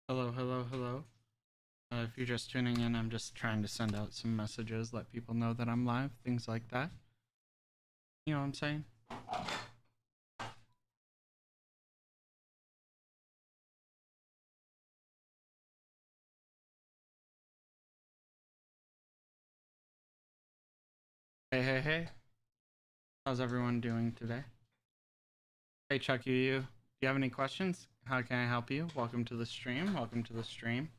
Hello, hello, hello. If you're just tuning in, I'm just trying to send out some messages, let people know that I'm live, things like that. You know what I'm saying? Hey, hey, hey. How's everyone doing today? Hey, Chuck, do you have any questions? How can I help you? Welcome to the stream. Welcome to the stream.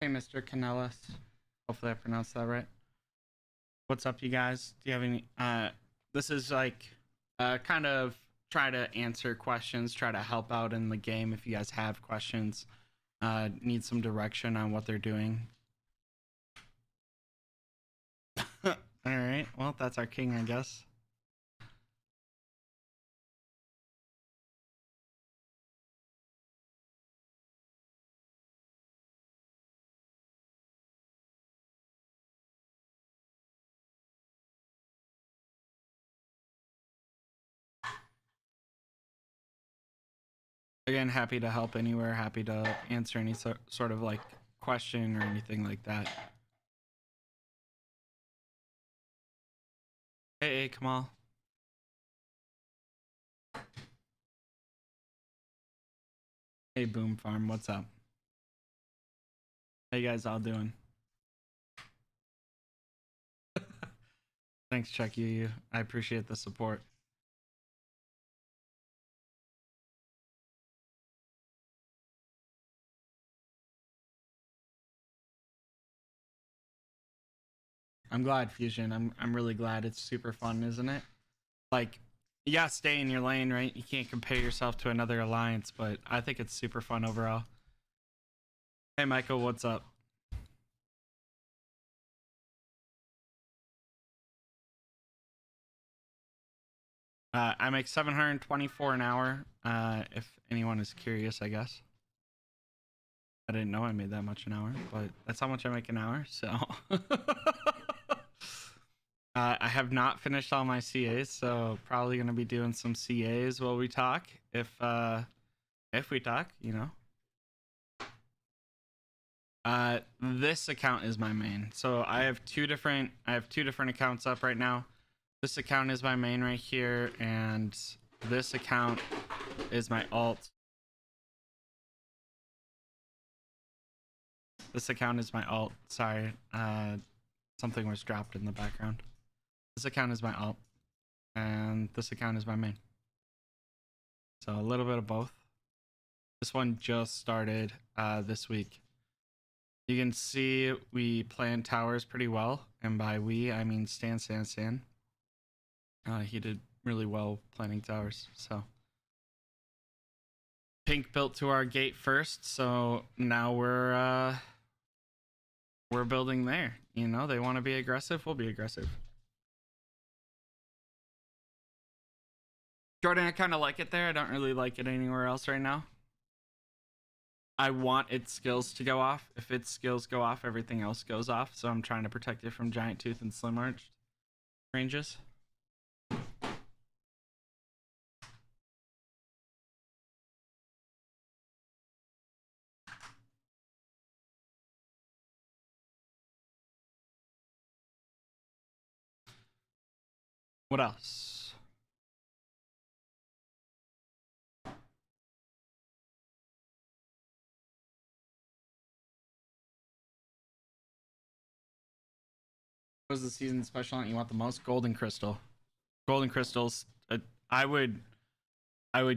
Hey, Mr. Canellis. Hopefully I pronounced that right. What's up, you guys? Do you have any this is like kind of try to answer questions, try to help out in the game if you guys have questions, need some direction on what they're doing. All right, well, that's our king, I guess. Again, happy to help anywhere, happy to answer any sort of like question or anything like that. Hey, Kamal. Hey, Boom Farm, what's up? How you guys all doing? Thanks, Chuck. I appreciate the support. I'm glad, Fusion. I'm really glad. It's super fun, isn't it? Like, you gotta stay in your lane, right? You can't compare yourself to another alliance, but I think it's super fun overall. Hey, Michael, what's up? I make 724 an hour. If anyone is curious, I guess. I didn't know I made that much an hour, but that's how much I make an hour. So I have not finished all my CAs, so probably gonna be doing some CAs while we talk. If we talk, you know. This account is my main. So I have two different accounts up right now. This account is my main right here, and this account is my alt. This account is my alt. Sorry, something was dropped in the background. This account is my alt, and this account is my main. So a little bit of both. This one just started this week. You can see we plan towers pretty well, and by we I mean Stan. He did really well planning towers. So Pink built to our gate first, so now we're building there. You know, they want to be aggressive, we'll be aggressive. Jordan, I kind of like it there. I don't really like it anywhere else right now. I want its skills to go off. If its skills go off, everything else goes off. So I'm trying to protect it from Giant Tooth and Slim Arch ranges. What else? What was the season special on you want the most? Golden Crystal. Golden Crystals. I would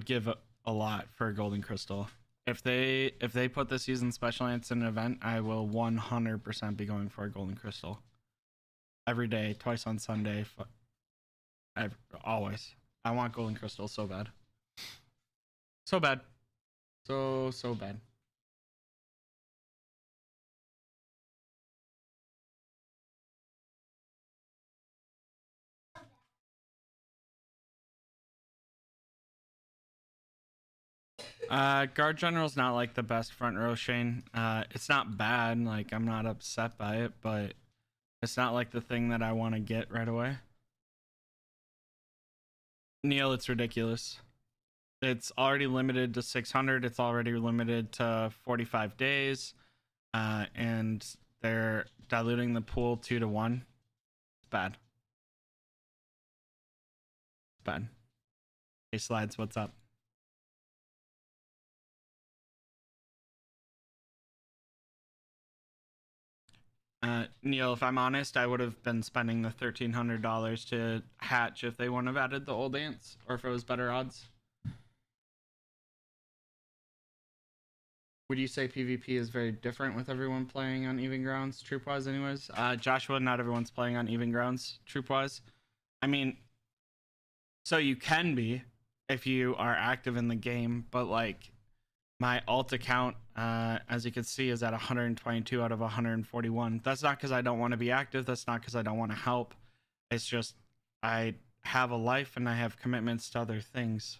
give a lot for a Golden Crystal. If they put the season special ants in an event, I will 100% be going for a Golden Crystal. every day, twice on Sunday, always. I want golden crystal so bad. So bad. So bad. Guard General's not like the best front row, Shane. It's not bad, like I'm not upset by it, but it's not like the thing that I want to get right away. Neil, it's ridiculous. It's already limited to 600. It's already limited to 45 days. And they're diluting the pool 2 to 1. It's bad. It's bad. Hey, Slides, what's up? Neil, if I'm honest, I would have been spending the $1,300 to hatch if they wouldn't have added the old ants, or if it was better odds. Would you say PvP is very different with everyone playing on even grounds, troop-wise, anyways? Joshua, not everyone's playing on even grounds, troop-wise. I mean, so you can be if you are active in the game, but like my alt account, as you can see, is at 122 out of 141. That's not because I don't want to be active. That's not because I don't want to help. It's just I have a life and I have commitments to other things.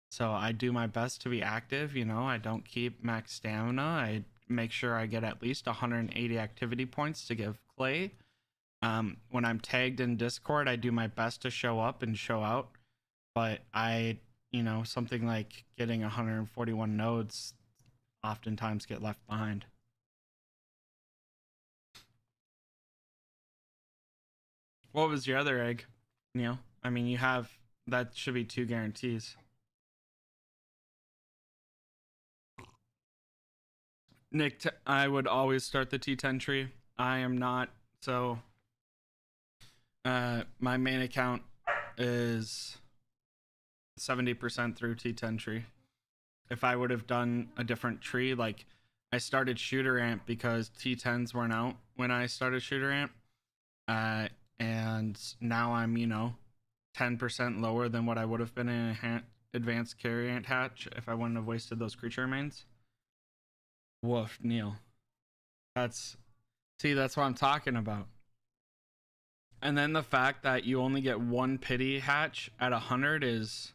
So I do my best to be active. You know, I don't keep max stamina. I make sure I get at least 180 activity points to give Clay. When I'm tagged in Discord, I do my best to show up and show out. But you know, something like getting 141 nodes oftentimes get left behind. What was your other egg, Neil? I mean, you have, that should be 2 guarantees. Nick, I would always start the T10 tree. I am not, so my main account is 70% through T10 tree. If I would have done a different tree, like I started shooter amp because T10s weren't out when I started shooter amp, and now I'm, you know, 10% lower than what I would have been in a advanced carry ant hatch if I wouldn't have wasted those creature remains. Woof, Neil. That's what I'm talking about. And then the fact that you only get 1 pity hatch at 100 is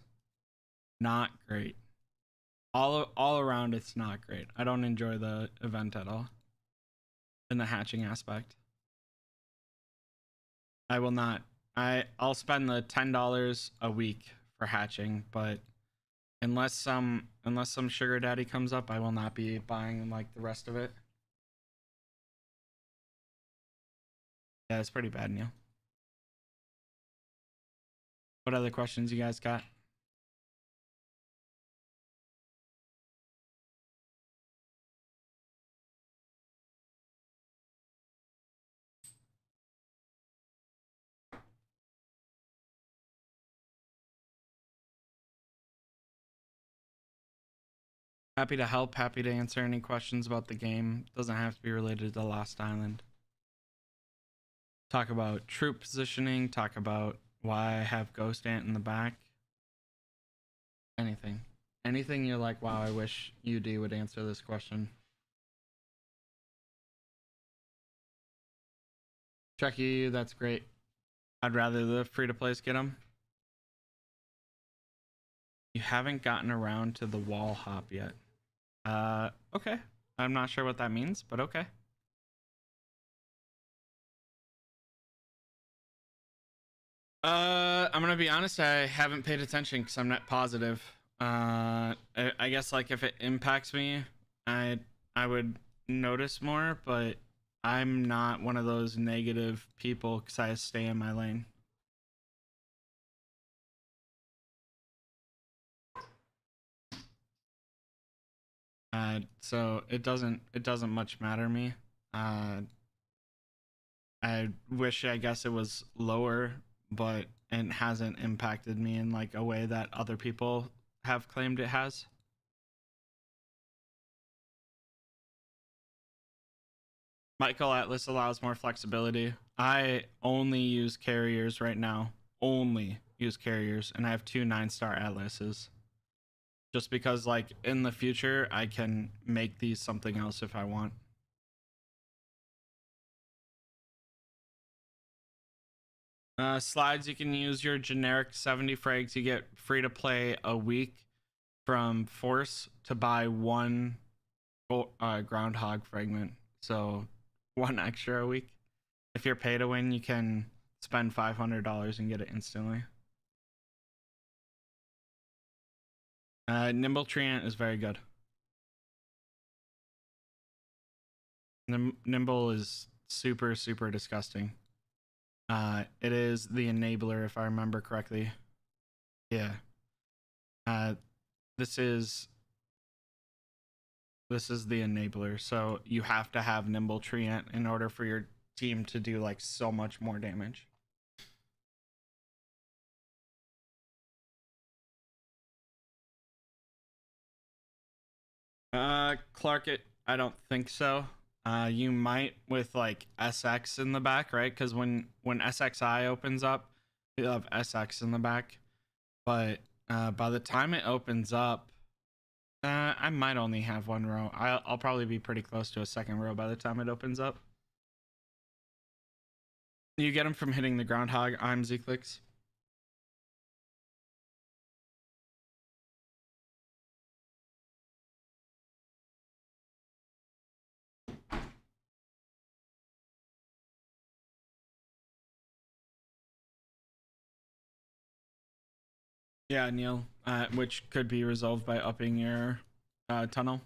not great. All around, it's not great. I don't enjoy the event at all in the hatching aspect. I will not. I'll spend the $10 a week for hatching, but unless some sugar daddy comes up, I will not be buying like the rest of it. Yeah, it's pretty bad, Neil. What other questions you guys got? Happy to help, happy to answer any questions about the game. Doesn't have to be related to Lost Island. Talk about troop positioning, talk about why I have Ghost Ant in the back. Anything. Anything you're like, wow, I wish UD would answer this question. Chucky, that's great. I'd rather the free-to-plays get them. You haven't gotten around to the wall hop yet. Okay. I'm not sure what that means, but okay. I'm gonna be honest, I haven't paid attention because I'm not positive. I guess like if it impacts me, I would notice more, but I'm not one of those negative people because I stay in my lane. So it doesn't much matter to me. I wish, I guess it was lower, but it hasn't impacted me in like a way that other people have claimed it has. Michael Atlas allows more flexibility. I only use carriers right now. Only use carriers, and I have 2 9-star Atlases. Just because, like, in the future, I can make these something else if I want. Slides, you can use your generic 70 frags. You get free to play a week from Force to buy 1 groundhog fragment. So 1 extra a week. If you're pay to win, you can spend $500 and get it instantly. Nimble Treant is very good. Nimble is super, super disgusting. It is the enabler, if I remember correctly. Yeah. This is the enabler. So you have to have Nimble Treant in order for your team to do like so much more damage. Clark, I don't think so. You might with like SX in the back, right? Because when SXI opens up, you have SX in the back. But by the time it opens up, I might only have 1 row. I'll probably be pretty close to a 2nd row by the time it opens up. You get them from hitting the groundhog. I'm Zclicks. Yeah, Neil, which could be resolved by upping your tunnel.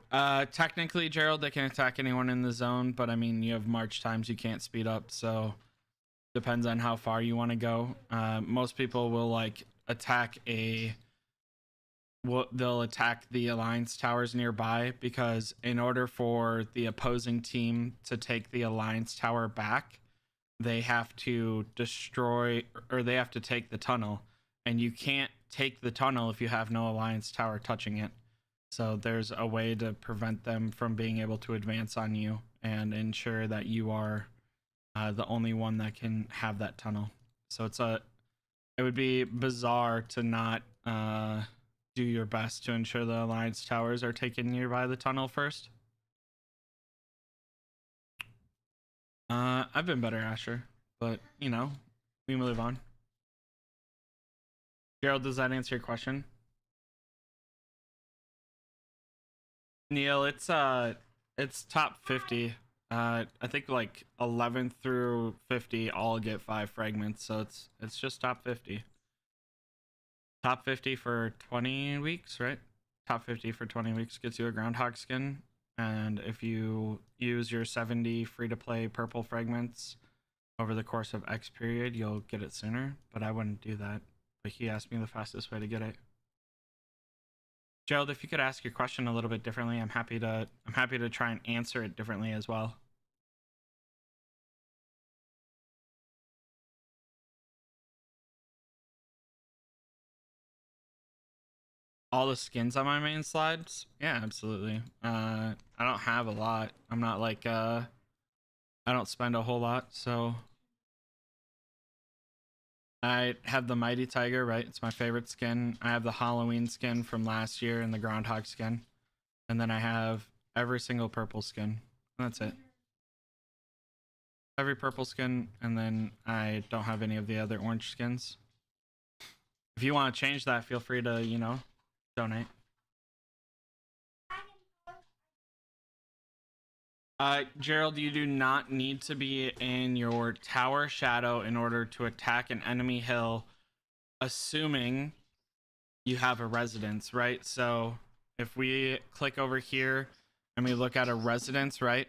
Technically, Gerald, they can attack anyone in the zone, but I mean, you have march times you can't speed up, so depends on how far you want to go. Most people will like attack they'll attack the alliance towers nearby, because in order for the opposing team to take the alliance tower back, they have to destroy, or they have to take the tunnel, and you can't take the tunnel if you have no alliance tower touching it. So there's a way to prevent them from being able to advance on you and ensure that you are the only one that can have that tunnel. So it would be bizarre to not do your best to ensure the alliance towers are taken nearby the tunnel first. I've been better, Asher, but you know, we move on. Gerald, does that answer your question? Neil, it's top 50. I think like 11 through 50 all get 5 fragments, so it's just top 50. Top 50 for 20 weeks, right? Top 50 for 20 weeks gets you a groundhog skin, and if you use your 70 free to play purple fragments over the course of X period, you'll get it sooner, but I wouldn't do that. But he asked me the fastest way to get it. Gerald, if you could ask your question a little bit differently, I'm happy to try and answer it differently as well. All the skins on my main slides? Yeah, absolutely. I don't have a lot. I'm not like I don't spend a whole lot, so I have the Mighty Tiger, right? It's my favorite skin. I have the Halloween skin from last year and the Groundhog skin. And then I have every single purple skin. That's it. Every purple skin, and then I don't have any of the other orange skins. If you want to change that, feel free to, you know, donate. Gerald, you do not need to be in your tower shadow in order to attack an enemy hill, assuming you have a residence, right? So if we click over here and we look at a residence, right?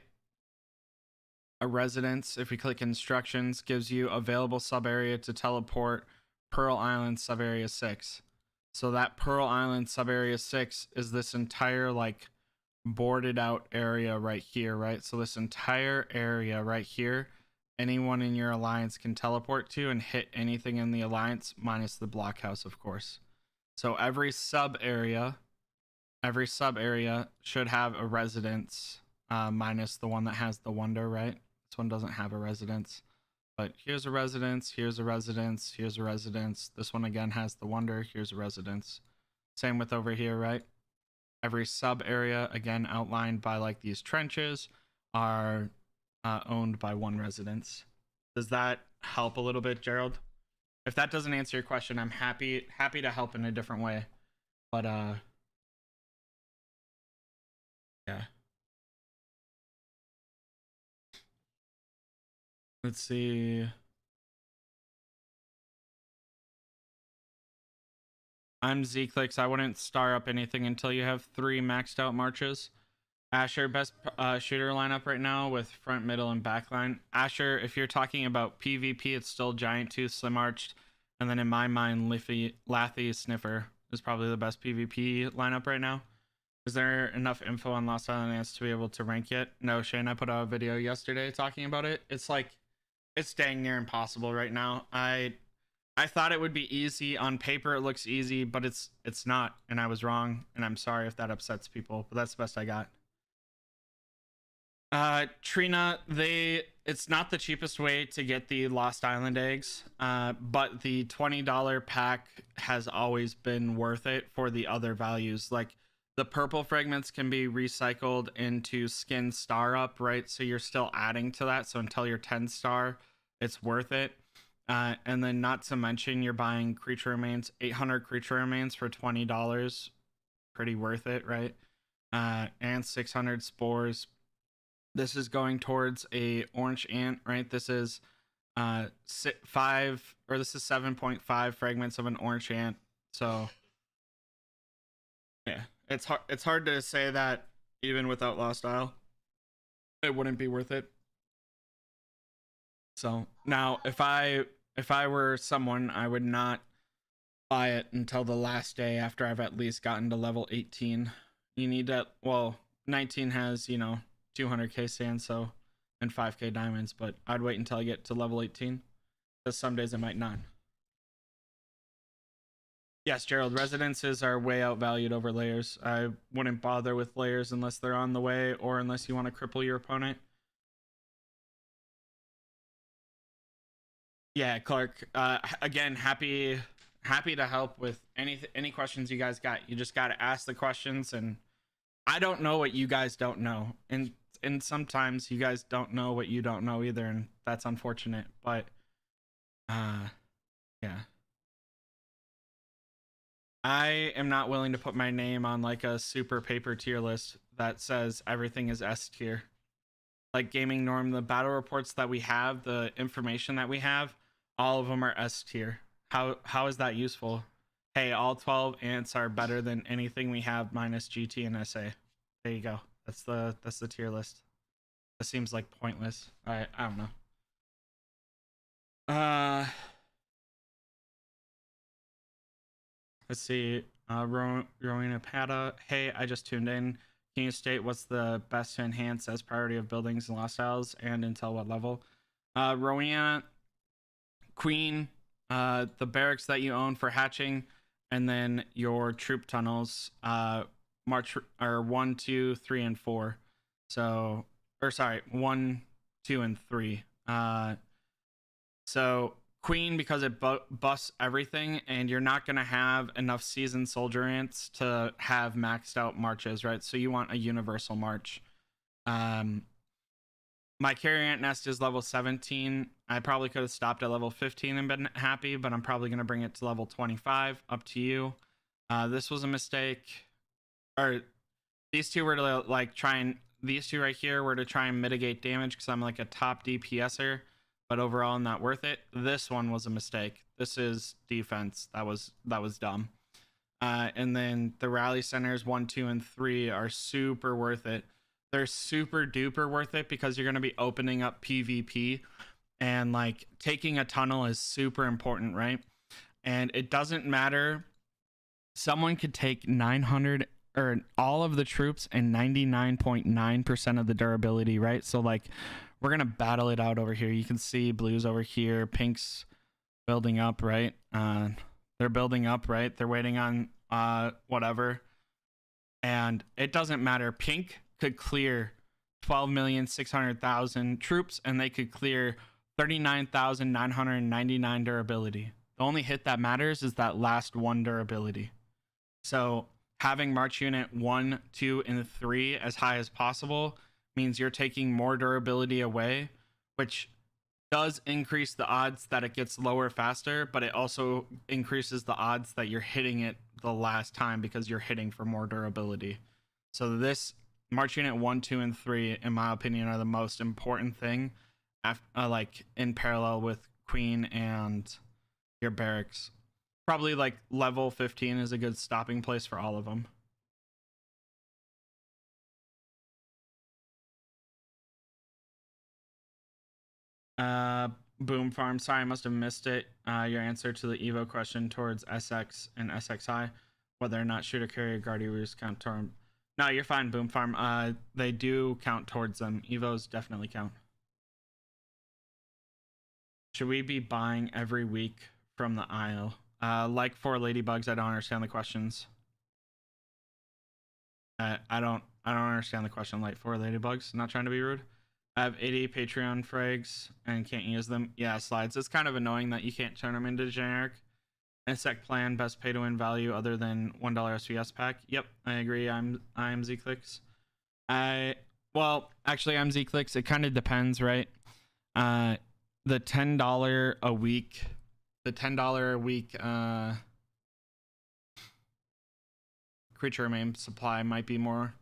A residence, if we click instructions, gives you available sub area to teleport Pearl Island sub area 6. So that Pearl Island sub area 6 is this entire like boarded out area right here, right? So this entire area right here, anyone in your alliance can teleport to and hit anything in the alliance minus the blockhouse, of course. So every sub area every sub area should have a residence, minus the one that has the wonder, right? This one doesn't have a residence. But here's a residence, here's a residence, here's a residence. This one again has the wonder, here's a residence. Same with over here, right? Every sub area, again outlined by like these trenches, are owned by one residence. Does that help a little bit, Gerald? If that doesn't answer your question, I'm happy to help in a different way. But yeah. Let's see. I'm Z-Clicks. I wouldn't star up anything until you have 3 maxed out marches. Asher, best shooter lineup right now with front, middle, and backline. Asher, if you're talking about PvP, it's still Giant Tooth, Slim Arched, and then in my mind, Lathy, Sniffer is probably the best PvP lineup right now. Is there enough info on Lost Island to be able to rank it? No, Shane, I put out a video yesterday talking about it. It's like, it's dang near impossible right now. I thought it would be easy. On paper, it looks easy, but it's not, and I was wrong, and I'm sorry if that upsets people, but that's the best I got. Trina, it's not the cheapest way to get the Lost Island eggs, but the $20 pack has always been worth it for the other values. Like, the purple fragments can be recycled into skin star up, right? So you're still adding to that. So until you're 10 star, it's worth it. And then not to mention you're buying creature remains, 800 creature remains for $20. Pretty worth it, right? And 600 spores. This is going towards a orange ant, right? This is 7.5 fragments of an orange ant. So yeah, it's hard to say that even without Lost Isle, it wouldn't be worth it. So now if I were someone, I would not buy it until the last day after I've at least gotten to level 18. You need that. Well, 19 has, 200k sand, so, and 5k diamonds, but I'd wait until I get to level 18, because some days I might not. Yes, Gerald, residences are way outvalued over layers. I wouldn't bother with layers unless they're on the way, or unless you want to cripple your opponent. Yeah, Clark, again, happy to help with any questions you guys got. You just got to ask the questions, and I don't know what you guys don't know, and sometimes you guys don't know what you don't know either, and that's unfortunate. But yeah, I am not willing to put my name on like a super paper tier list that says everything is S tier. Like Gaming Norm, the battle reports that we have, the information that we have, all of them are S tier. How is that useful? Hey, all 12 ants are better than anything we have minus GT and SA. There you go. That's the tier list. That seems like pointless. I don't know. Let's see. Rowena Pata. Hey, I just tuned in. Can you state what's the best to enhance as priority of buildings and Lost Isles, and until what level? Rowena, Queen, the barracks that you own for hatching, and then your troop tunnels, March or 1, 2, 3, and 4. So, or sorry, 1, 2, and 3. So Queen, because it busts everything, and you're not going to have enough seasoned soldier ants to have maxed out marches, right? So you want a universal march. My carrier ant nest is level 17. I probably could have stopped at level 15 and been happy, but I'm probably going to bring it to level 25. Up to you. This was a mistake. Or these two were to like these two right here were to try and mitigate damage because I'm like a top DPSer, but overall not worth it. This one was a mistake. This is defense. That was dumb. And then the rally centers 1, 2, and 3 are super worth it. They're super duper worth it because you're going to be opening up PvP, and like taking a tunnel is super important, right? And it doesn't matter. Someone could take 900 or all of the troops and 99.9% of the durability, right? So like we're going to battle it out over here. You can see blues over here, pinks building up, right? They're building up, right? They're waiting on whatever. And it doesn't matter. Pink could clear 12,600,000 troops, and they could clear 39,999 durability. The only hit that matters is that last one durability. So having March Unit 1, 2, and 3 as high as possible means you're taking more durability away, which does increase the odds that it gets lower faster, but it also increases the odds that you're hitting it the last time because you're hitting for more durability. So this March Unit 1, 2, and 3, in my opinion, are the most important thing, like in parallel with Queen and your barracks. Probably like level 15 is a good stopping place for all of them. Boom Farm. Sorry, I must have missed it. Your answer to the Evo question towards SX and SXI, whether or not shooter carrier guardians count toward them. No, you're fine, Boom Farm. They do count towards them. Evos definitely count. Should we be buying every week from the aisle? Like for Ladybugs, I don't understand the questions. I don't understand the question. Like for Ladybugs, not trying to be rude. I have 80 Patreon frags and can't use them. Yeah, slides. It's kind of annoying that you can't turn them into generic. Insect plan, best pay to win value other than $1 SPS pack. Yep, I agree. I'm Zclicks. Well, actually I'm Zclicks. It kind of depends, right? The $10 a week, creature remain supply might be more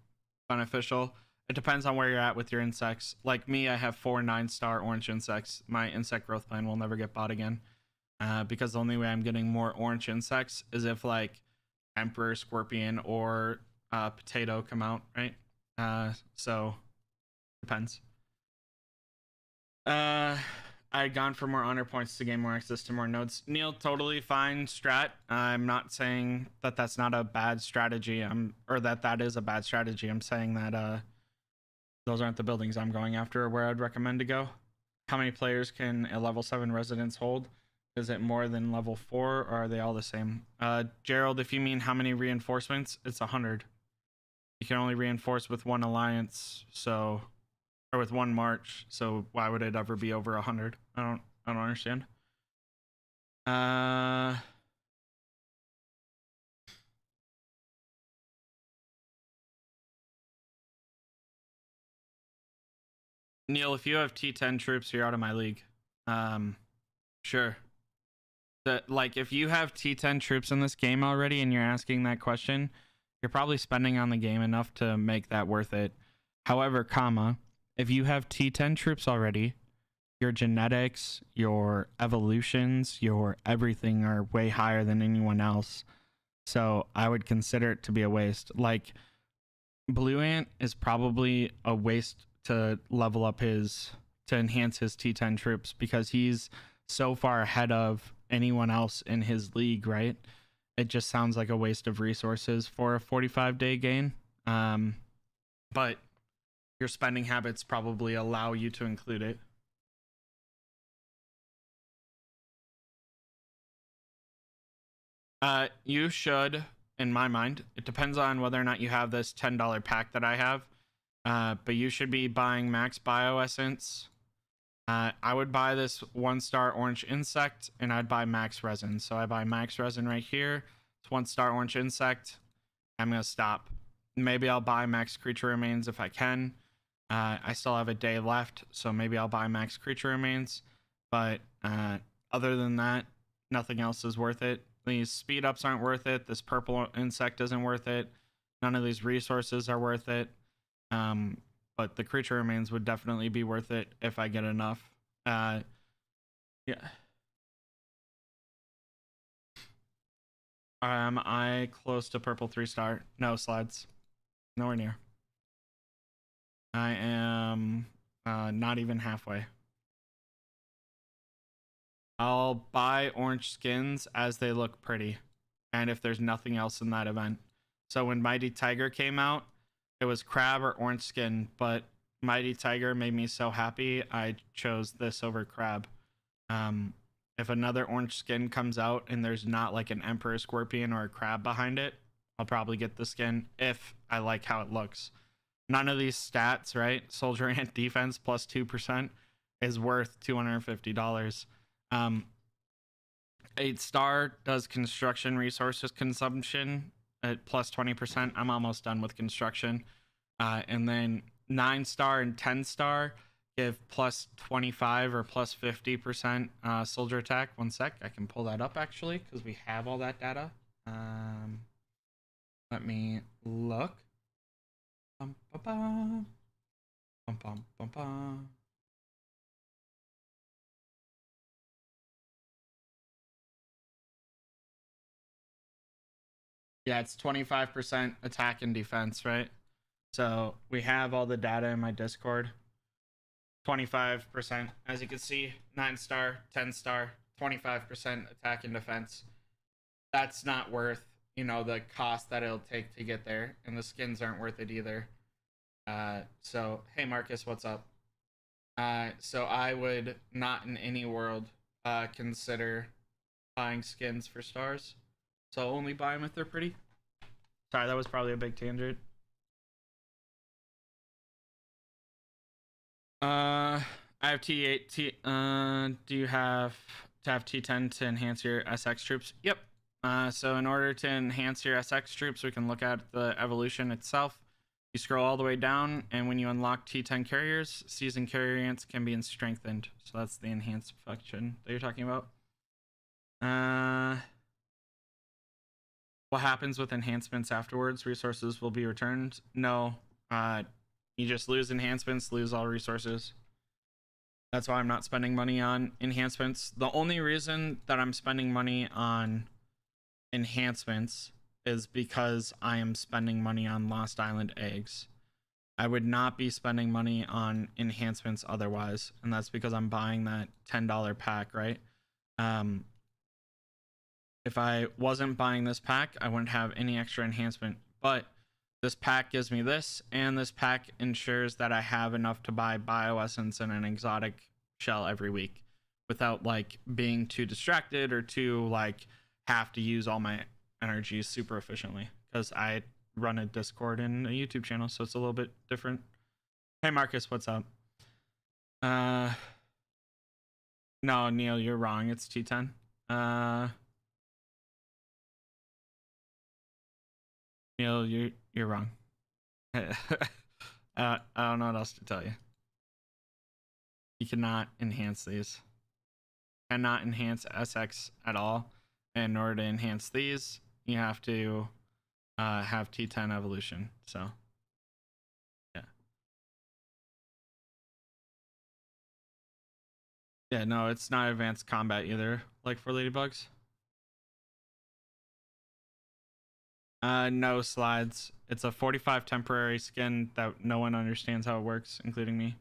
beneficial. It depends on where you're at with your insects. Like me, I have 4 9-star orange insects. My insect growth plan will never get bought again. Because the only way I'm getting more orange insects is if like Emperor, Scorpion, or Potato come out, right? So depends. I'd gone for more honor points to gain more access to more nodes. Neil, totally fine strat. I'm not saying that that's not a bad strategy. Or that is a bad strategy. I'm saying that those aren't the buildings I'm going after or where I'd recommend to go. How many players can a level 7 residence hold? Is it more than level 4 or are they all the same? Gerald, if you mean how many reinforcements, it's 100. You can only reinforce with one alliance, so, or with one march, so why would it ever be over 100? I don't understand. Neil, if you have T10 troops, you're out of my league. Sure. Like, if you have T10 troops in this game already and you're asking that question, you're probably spending on the game enough to make that worth it. However, if you have T10 troops already, your genetics, your evolutions, your everything are way higher than anyone else. So I would consider it to be a waste. Like, Blue Ant is probably a waste to level up to enhance his T10 troops because he's so far ahead of anyone else in his league, right? It just sounds like a waste of resources for a 45-day gain. But your spending habits probably allow you to include it. You should, in my mind. It depends on whether or not you have this $10 pack that I have. But you should be buying max bioessence. I would buy this 1-star orange insect and I'd buy max resin. So I buy max resin right here. It's 1-star orange insect. I'm going to stop. Maybe I'll buy max creature remains if I can. I still have a day left, so maybe I'll buy max creature remains. But other than that, nothing else is worth it. These speed ups aren't worth it. This purple insect isn't worth it. None of these resources are worth it. But the creature remains would definitely be worth it if I get enough. Yeah. Am I close to purple 3-star? No, slides. Nowhere near. I am not even halfway. I'll buy orange skins as they look pretty. And if there's nothing else in that event. So when Mighty Tiger came out, it was crab or orange skin, but Mighty Tiger made me so happy I chose this over crab. If another orange skin comes out and there's not like an Emperor Scorpion or a crab behind it, I'll probably get the skin if I like how it looks. None of these stats, right? Soldier and defense plus 2% is worth $250. 8-star does construction resources consumption at plus 20%. I'm almost done with construction. And then 9-star and 10-star give plus 25 or plus 50% soldier attack. One sec, I can pull that up actually because we have all that data. Let me look. Bum, bum, bum. Bum, bum, bum, bum. Yeah, it's 25% attack and defense, right? So we have all the data in my Discord. 25%, as you can see, 9-star, 10-star, 25% attack and defense. That's not worth, you know, the cost that it'll take to get there, and the skins aren't worth it either. So hey Marcus, what's up? So I would not in any world consider buying skins for stars. So only buy them if they're pretty. Sorry, that was probably a big tangent. I have T8. Do you have to have T10 to enhance your SX troops? Yep. So in order to enhance your SX troops, we can look at the evolution itself. You scroll all the way down, and when you unlock T10 carriers, seasoned carrier ants can be strengthened. So that's the enhanced function that you're talking about. What happens with enhancements afterwards? Resources will be returned? No. You just lose enhancements, lose all resources. That's why I'm not spending money on enhancements. The only reason that I'm spending money on enhancements is because I am spending money on Lost Island eggs. I would not be spending money on enhancements otherwise, and that's because I'm buying that $10 pack, right? If I wasn't buying this pack, I wouldn't have any extra enhancement, but this pack gives me this, and this pack ensures that I have enough to buy bioessence and an exotic shell every week without like being too distracted or too like have to use all my energy super efficiently, because I run a Discord and a YouTube channel, so it's a little bit different. Hey Marcus, what's up? No, Neil, you're wrong. It's T10. Neil, you're wrong. I don't know what else to tell you. You cannot enhance these. Cannot enhance SX at all. In order to enhance these, you have to have T10 evolution. So, yeah. Yeah, no, it's not advanced combat either, like for ladybugs. No slides. It's a 45 temporary skin that no one understands how it works, including me.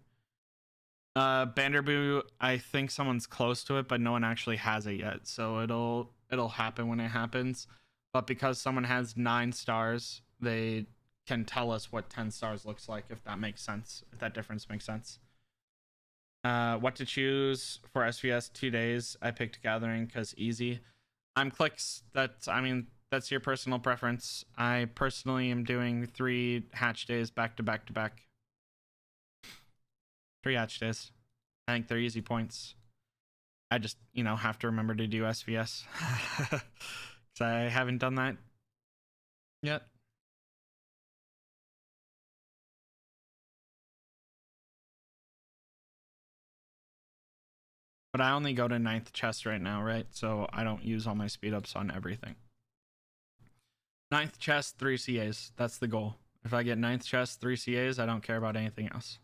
Banderboo, I think someone's close to it, but no one actually has it yet. So it'll happen when it happens. But because someone has 9 stars, they can tell us what 10 stars looks like, if that makes sense. If that difference makes sense. What to choose for SVS 2 days? I picked Gathering because easy. I'm clicks. That's your personal preference. I personally am doing 3 hatch days back to back to back. 3 hatch days. I think they're easy points. I just, have to remember to do SVS. Because I haven't done that yet. But I only go to 9th chest right now, right? So I don't use all my speed ups on everything. 9th chest, 3 CAs. That's the goal. If I get 9th chest, 3 CAs, I don't care about anything else.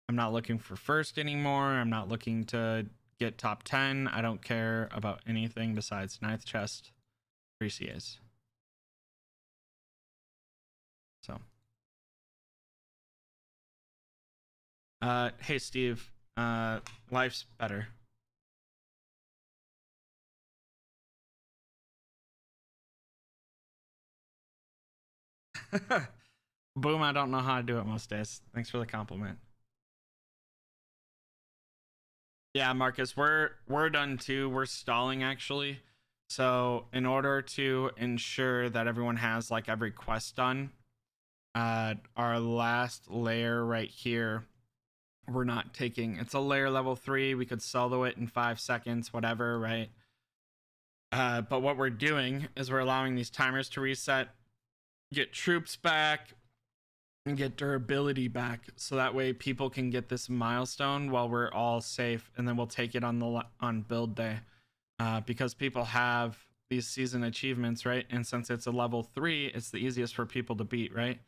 I'm not looking for first anymore. I'm not looking to get top 10. I don't care about anything besides 9th chest, 3 CAs. So. Hey, Steve. Life's better. Boom, I don't know how to do it most days. Thanks for the compliment. Yeah, Marcus, we're done too. We're stalling actually. So in order to ensure that everyone has like every quest done, our last layer right here, we're not taking, it's a layer level 3. We could solo it in 5 seconds, whatever, right? But what we're doing is we're allowing these timers to reset, get troops back, and get durability back, so that way people can get this milestone while we're all safe, and then we'll take it on build day, because people have these season achievements, right? And since it's a level 3, it's the easiest for people to beat, right?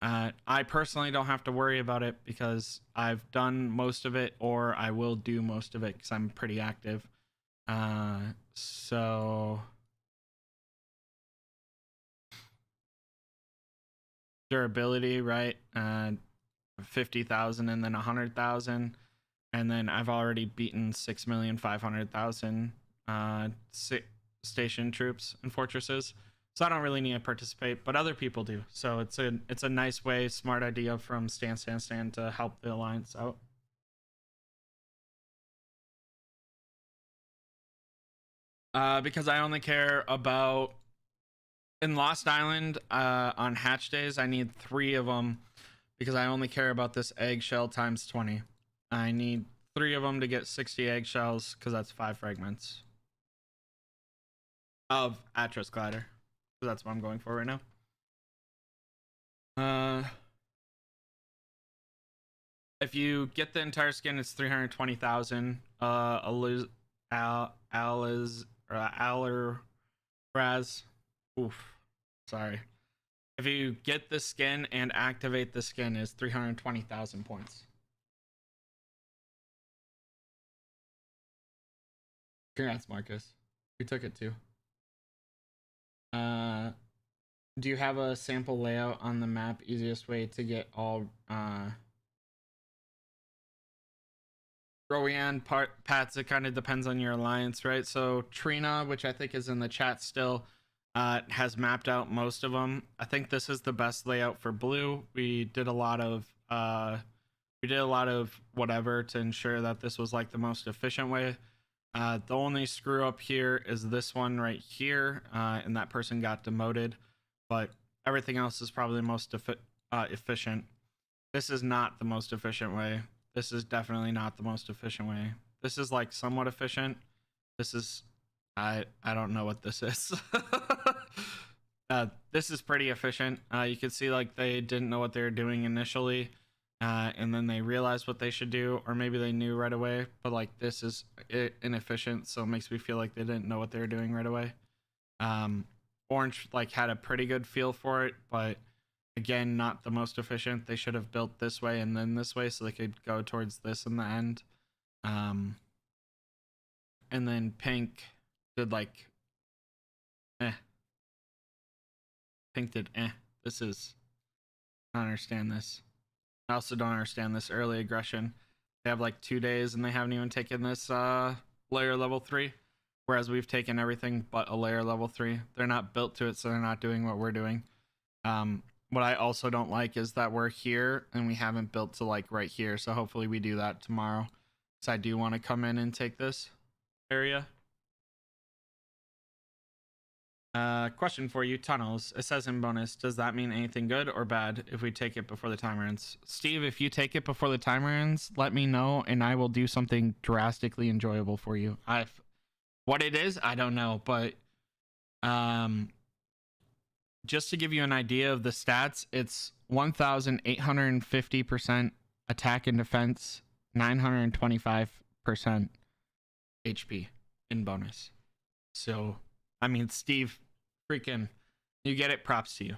I personally don't have to worry about it because I've done most of it, or I will do most of it because I'm pretty active. So durability, right? 50,000 and then 100,000, and then I've already beaten 6,500,000 station troops and fortresses, so I don't really need to participate, but other people do. So it's a nice way, smart idea from Stan to help the alliance out. Because I only care about, in Lost Island, on hatch days, I need 3 of them because I only care about this eggshell times 20. I need 3 of them to get 60 eggshells because that's 5 fragments of Atros Glider. So that's what I'm going for right now. If you get the entire skin, it's 320,000. Raz. Oof. Sorry. If you get the skin and activate the skin, is 320,000 points. Congrats, Marcus. We took it too. Do you have a sample layout on the map? Easiest way to get all Rowan Pats, it kind of depends on your alliance, right? So Trina, which I think is in the chat still, has mapped out most of them. I think this is the best layout for blue. We did a lot of whatever to ensure that this was like the most efficient way. The only screw up here is this one right here, and that person got demoted, but everything else is probably the most efficient. This is not the most efficient way. This is definitely not the most efficient way. This is like somewhat efficient. This is, I don't know what this is. This is pretty efficient. You can see like they didn't know what they were doing initially, and then they realized what they should do, or maybe they knew right away, but like this is inefficient, so it makes me feel like they didn't know what they were doing right away. Orange like had a pretty good feel for it, but again, not the most efficient. They should have built this way and then this way so they could go towards this in the end. And then pink did like Pink did This is, I don't understand this. I also don't understand this early aggression. They have like 2 days and they haven't even taken this layer level 3, whereas we've taken everything but a layer level 3. They're not built to it, so they're not doing what we're doing. What I also don't like is that we're here and we haven't built to like right here, so hopefully we do that tomorrow, because I do want to come in and take this area. Question for you, tunnels. It says in bonus, does that mean anything good or bad if we take it before the timer ends? Steve, if you take it before the timer ends, let me know and I will do something drastically enjoyable for you. What it is, I don't know, but just to give you an idea of the stats, it's 1,850% attack and defense, 925% HP in bonus. So, I mean, Steve, freaking, you get it. Props to you.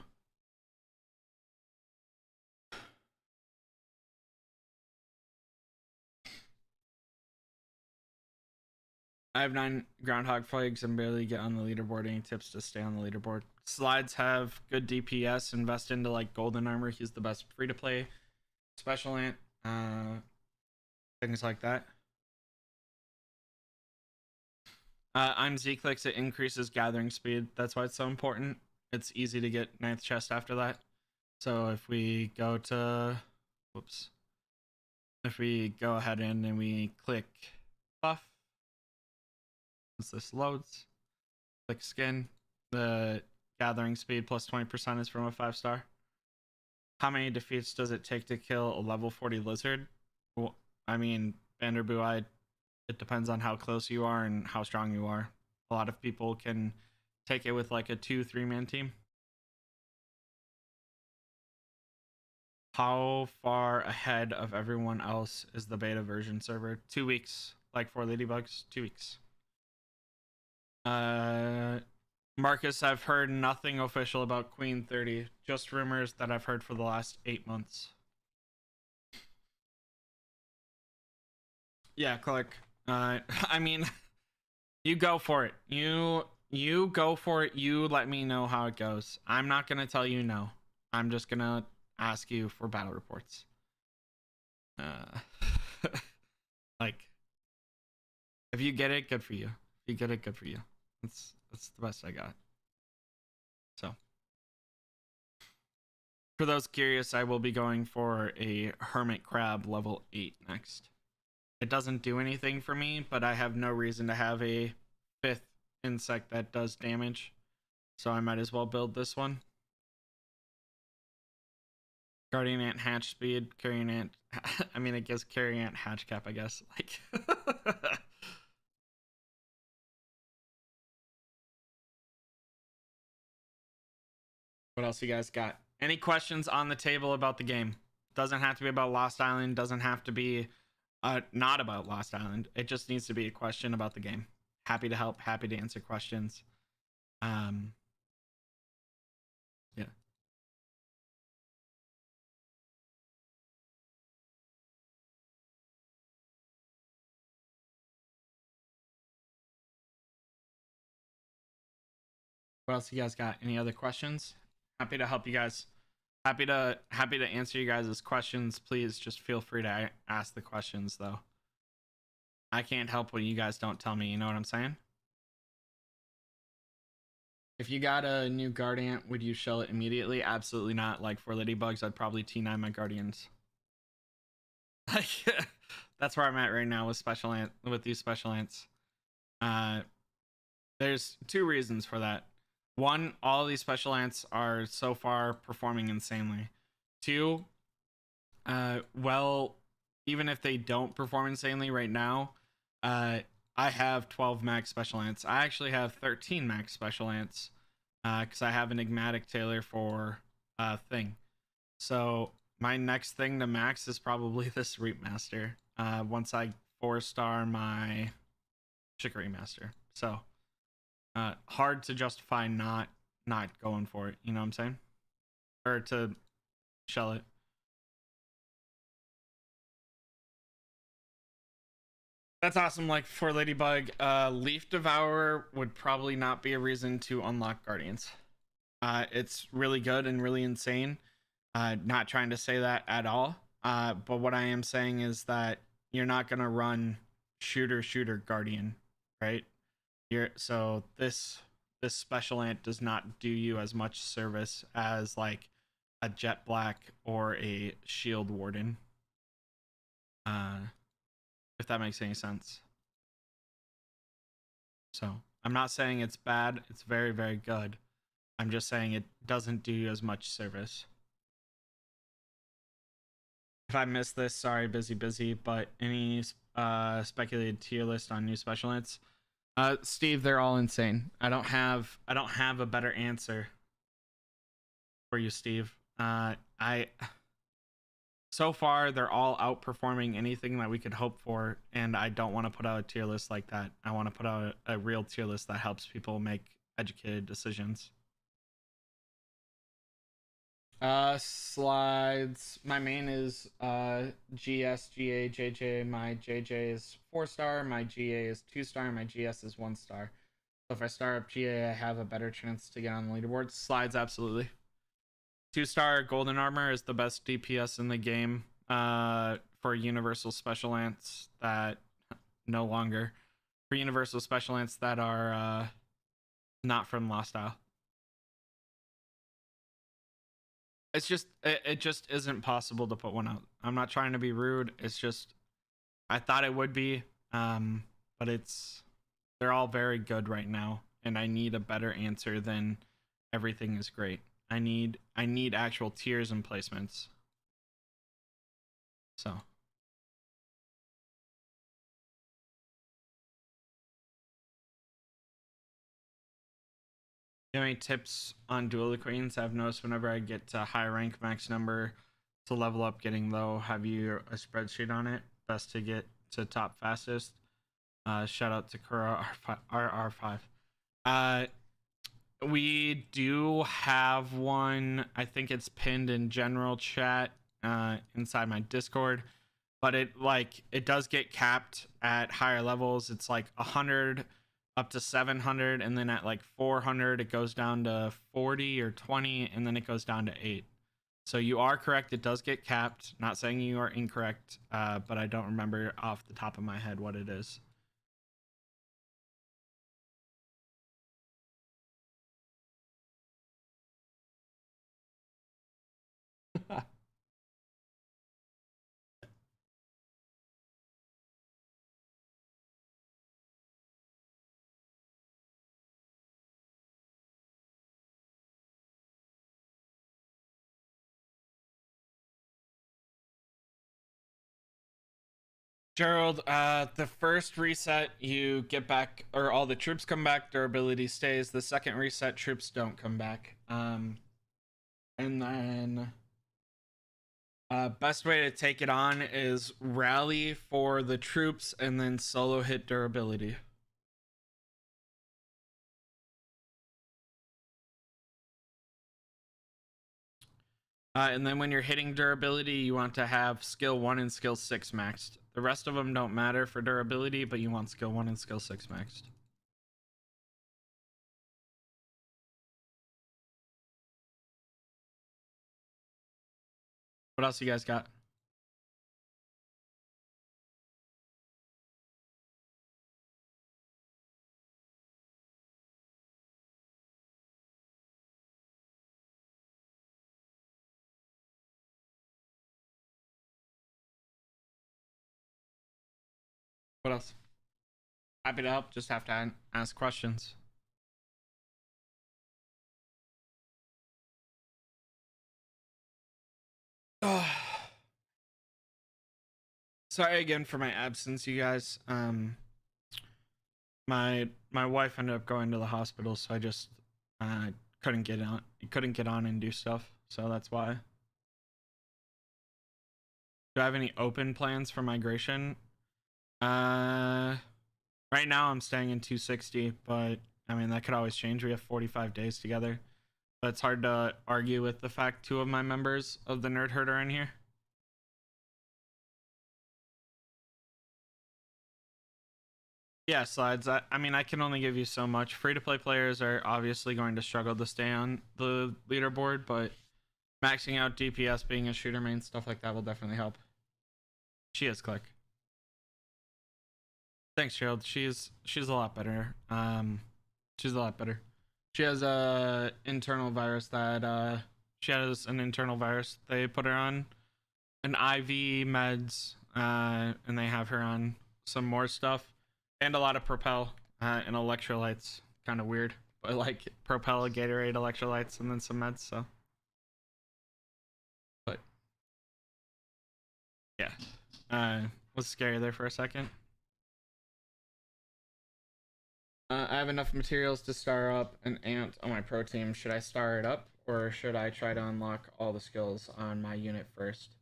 I have 9 groundhog flags and barely get on the leaderboard. Any tips to stay on the leaderboard? Slides have good DPS. Invest into like golden armor. He's the best free to play special ant. Things like that. I'm Z-clicks. It increases gathering speed. That's why it's so important. It's easy to get 9th chest after that. So if we go to, whoops. If we go ahead and we click buff, once this loads, Click skin. The gathering speed plus 20% is from a 5-star. How many defeats does it take to kill a level 40 lizard? Well, I mean, Vanderboo, it depends on how close you are and how strong you are. A lot of people can take it with like a 2-3 man team. How far ahead of everyone else is the beta version server? 2 weeks. Like for Ladybugs, 2 weeks. Marcus, I've heard nothing official about Queen 30. Just rumors that I've heard for the last 8 months. Yeah, click. I mean, you go for it. You go for it. You let me know how it goes. I'm not gonna tell you no. I'm just gonna ask you for battle reports. Like, if you get it, good for you. If you get it, good for you. That's the best I got. So, for those curious, I will be going for a Hermit Crab level 8 next. It doesn't do anything for me, but I have no reason to have a 5th insect that does damage. So I might as well build this one. Guardian Ant hatch speed, Carrion Ant. I mean, it gives Carrion Ant hatch cap, I guess. Like, what else you guys got? Any questions on the table about the game? Doesn't have to be about Lost Island. Doesn't have to be not about Lost Island. It just needs to be a question about the game. Happy to help. Happy to answer questions. Yeah. What else you guys got? Any other questions? Happy to help you guys. Happy to answer you guys' questions. Please just feel free to ask the questions though. I can't help what you guys don't tell me, you know what I'm saying? If you got a new Guardian, would you shell it immediately? Absolutely not. Like for Ladybugs, I'd probably T9 my Guardians. That's where I'm at right now with these special ants. There's 2 reasons for that. 1, all of these special ants are so far performing insanely. 2, well, even if they don't perform insanely right now, I have 12 max special ants. I actually have 13 max special ants because I have an enigmatic tailor for thing. So my next thing to max is probably this Reap Master once I 4-star my Chicory Master. So hard to justify not going for it, you know what I'm saying? Or to shell it. That's awesome. Like for Ladybug, Leaf Devourer would probably not be a reason to unlock Guardians. It's really good and really insane. Not trying to say that at all. But what I am saying is that you're not gonna run shooter Guardian, right? So this special ant does not do you as much service as like a Jet Black or a Shield Warden. If that makes any sense. So I'm not saying it's bad. It's very, very good. I'm just saying it doesn't do you as much service. If I missed this, sorry, busy. But any speculated tier list on new special ants? Steve, they're all insane. I don't have a better answer for you, Steve. So far they're all outperforming anything that we could hope for, and I don't want to put out a tier list like that. I want to put out a real tier list that helps people make educated decisions. Slides. My main is GS, GA, JJ. My JJ is 4-star. My GA is 2-star. My GS is 1-star. So if I start up GA, I have a better chance to get on the leaderboard. Slides, absolutely. 2-star Golden Armor is the best DPS in the game for Universal Special Ants that no longer. For Universal Special Ants that are not from Lost Isle. It's just it just isn't possible to put one out. I'm not trying to be rude. It's just I thought it would be, but they're all very good right now. and I need a better answer than everything is great. I need actual tiers and placements. So. You have any tips on dual queens? I've noticed whenever I get to high rank max number to level up getting low, have you a spreadsheet on it? Best to get to top fastest. Shout out to Kura RR5. We do have one. I think it's pinned in general chat inside my Discord, but it does get capped at higher levels. It's like 100 up to 700, and then at like 400 it goes down to 40 or 20, and then it goes down to 8. So you are correct, it does get capped. Not saying you are incorrect, but I don't remember off the top of my head what it is. Gerald, the first reset you get back, or all the troops come back, durability stays. The second reset, troops don't come back. And then best way to take it on is rally for the troops and then solo hit durability. And then when you're hitting durability, you want to have skill 1 and skill 6 maxed. The rest of them don't matter for durability, but you want skill 1 and skill 6 maxed. What else you guys got? What else? Happy to help. Just have to ask questions. Sorry again for my absence, you guys. My wife ended up going to the hospital, so I just couldn't get on and do stuff. So that's why. Do I have any open plans for migration? Right now I'm staying in 260, but I mean that could always change. We have 45 days together. But it's hard to argue with the fact 2 of my members of the Nerd Herd are in here. Yeah, slides. I mean, I can only give you so much. Free-to-play players are obviously going to struggle to stay on the leaderboard, but maxing out DPS, being a shooter main, stuff like that will definitely help. She is Click. Thanks, Gerald. She's a lot better. She's a lot better. She has a internal virus that she has an internal virus. They put her on an IV meds, and they have her on some more stuff. And a lot of Propel and electrolytes. Kind of weird. But like Propel, Gatorade, electrolytes, and then some meds, so. But yeah. Was scary there for a second. I have enough materials to star up an ant on my pro team. Should I star it up, or should I try to unlock all the skills on my unit first?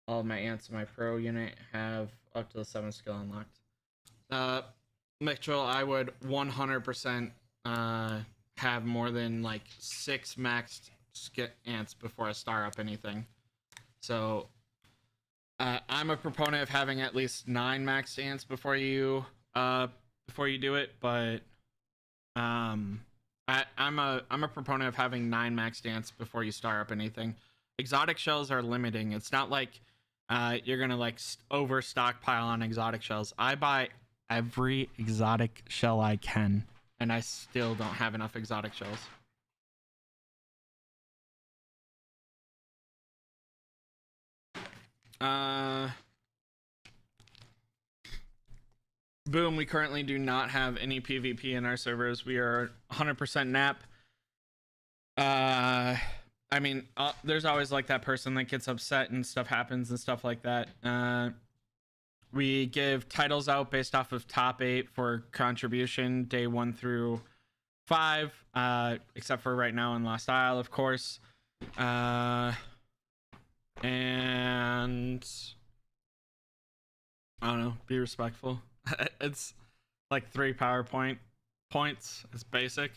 All of my ants in my pro unit have up to the 7th skill unlocked. Mitchell, I would 100% have more than like 6 maxed ants before I star up anything. So I'm a proponent of having at least 9 maxed ants before you do it, but I'm a proponent of having 9 maxed ants before you star up anything. Exotic shells are limiting. It's not like you're gonna like over stockpile on exotic shells. I buy every exotic shell I can, and I still don't have enough exotic shells. Boom, we currently do not have any PvP in our servers. We are 100% nap. I mean, there's always like that person that gets upset and stuff happens and stuff like that. We give titles out based off of top 8 for contribution day 1 through 5, except for right now in Lost Isle, of course. And I don't know, be respectful. It's like 3 PowerPoint points. It's basic.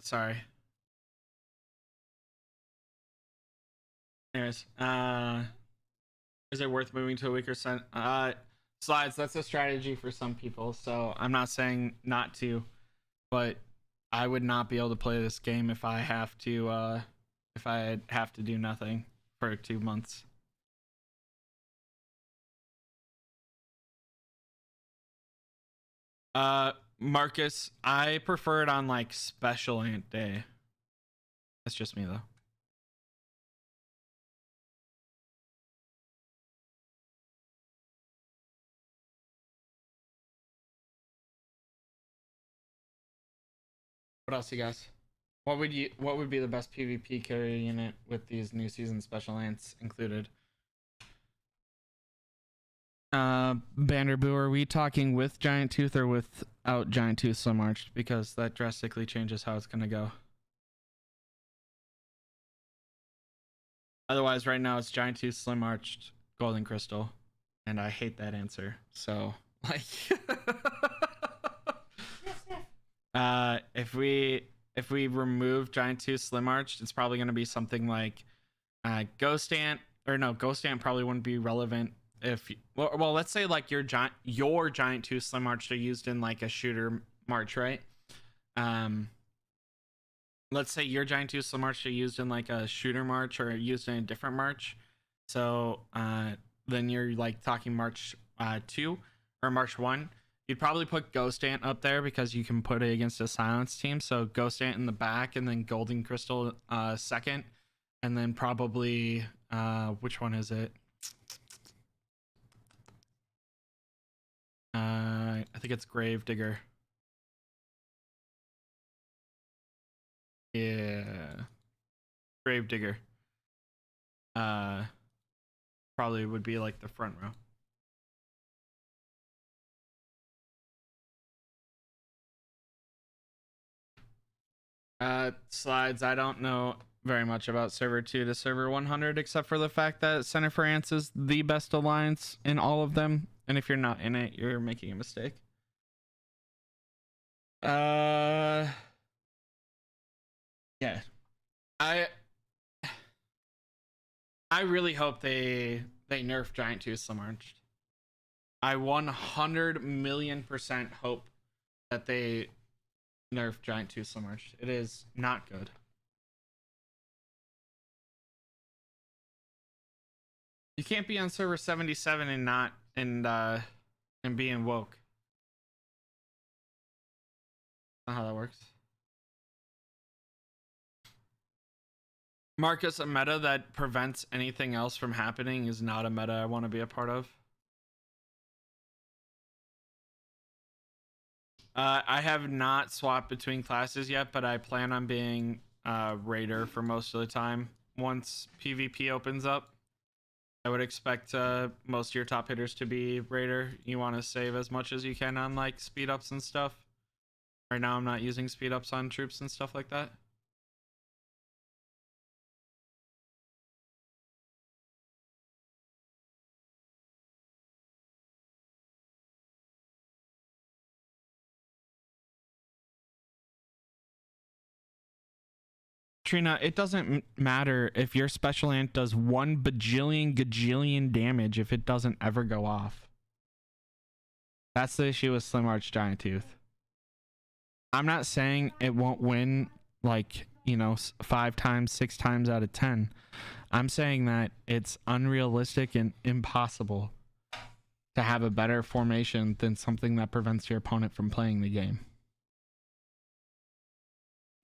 Sorry. Anyways, is it worth moving to a weaker set? Slides, that's a strategy for some people, so I'm not saying not to, but I would not be able to play this game if I have to do nothing for 2 months. Marcus, I prefer it on like special ant day. That's just me though. What else, you guys? What would be the best PvP carrier unit with these new season special ants included? Banderboo, are we talking with Giant Tooth or without Giant Tooth Slim Arched? Because that drastically changes how it's gonna go. Otherwise, right now it's Giant Tooth Slim Arched Golden Crystal, and I hate that answer. So, like, if we remove Giant Tooth Slim Arched, it's probably gonna be something like Ghost Ant, or no, Ghost Ant probably wouldn't be relevant. If well, let's say like your Giant Tooth Slim March are used in like a shooter march, right? Let's say your Giant Tooth Slim March are used in like a shooter march or used in a different march. So then you're like talking March 2 or March 1. You'd probably put Ghost Ant up there because you can put it against a silence team. So Ghost Ant in the back, and then Golden Crystal second, and then probably which one is it? I think it's Gravedigger. Yeah. Gravedigger. Probably would be like the front row. Slides, I don't know very much about server 2 to server 100 except for the fact that Center for Ants is the best alliance in all of them, and if you're not in it, you're making a mistake. Yeah, I really hope they nerf Giant Tooth Slim Arched. I 100,000,000% hope that they nerf Giant Tooth Slim Arched. It is not good. You can't be on server 77 and not and being woke. Not how that works. Marcus, a meta that prevents anything else from happening is not a meta I want to be a part of. I have not swapped between classes yet, but I plan on being Raider for most of the time. Once PvP opens up, I would expect most of your top hitters to be Raider. You want to save as much as you can on like speed ups and stuff. Right now I'm not using speed ups on troops and stuff like that. Trina, it doesn't matter if your special ant does 1 bajillion gajillion damage if it doesn't ever go off. That's the issue with Slim Arch Giant Tooth. I'm not saying it won't win like, you know, 5 times, 6 times out of 10. I'm saying that it's unrealistic and impossible to have a better formation than something that prevents your opponent from playing the game.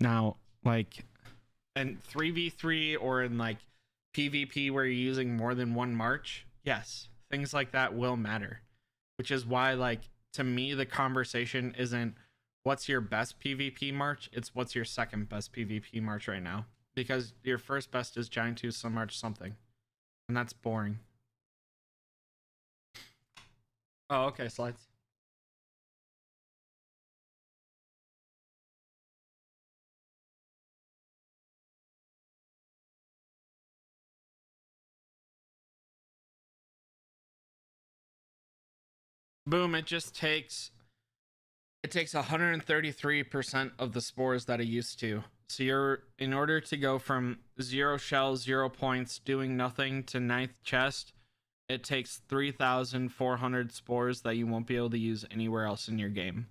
Now, like, and 3v3 or in like PvP where you're using more than one march, yes, things like that will matter. Which is why, like, to me, the conversation isn't what's your best PvP march, it's what's your second best PvP march right now. Because your first best is Giant Tooth, Slim March, something. And that's boring. Oh, okay, slides. Boom, it takes 133% of the spores that it used to. So you're, in order to go from 0 shells, 0 points, doing nothing to 9th chest, it takes 3,400 spores that you won't be able to use anywhere else in your game.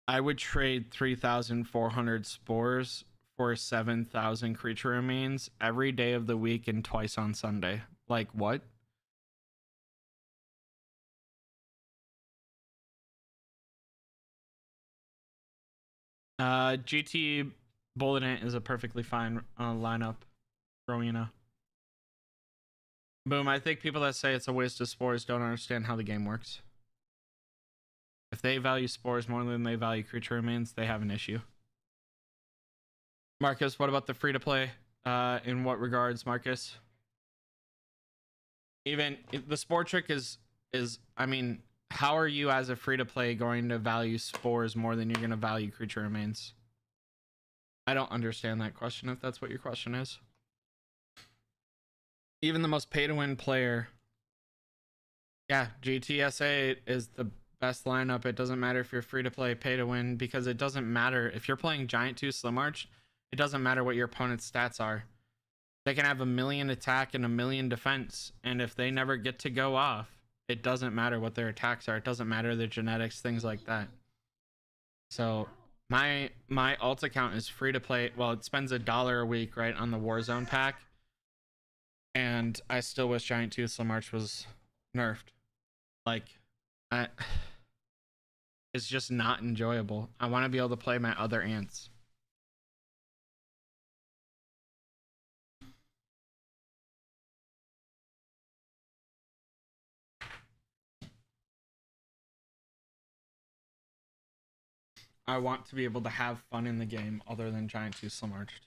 I would trade 3,400 spores for 7,000 creature remains every day of the week and twice on Sunday. Like, what? GT Bullet Ant is a perfectly fine lineup. Rowena. Boom, I think people that say it's a waste of spores don't understand how the game works. If they value spores more than they value creature remains, they have an issue. Marcus, what about the free to play? In what regards, Marcus? Even the spore trick is I mean, how are you as a free to play going to value spores more than you're going to value creature remains? I don't understand that question if that's what your question is. Even the most pay to win player. Yeah, GTSA is the best lineup. It doesn't matter if you're free to play, pay to win, because it doesn't matter if you're playing Giant 2 Slim March. It doesn't matter what your opponent's stats are. They can have 1,000,000 attack and 1,000,000 defense, and if they never get to go off, it doesn't matter what their attacks are. It doesn't matter their genetics, things like that. So my alt account is free to play. Well, it spends $1 a week, right, on the Warzone pack, and I still wish Giant 2 Slim March was nerfed. Like, it's just not enjoyable. I want to be able to play my other ants. I want to be able to have fun in the game other than Giant 2 Slim March.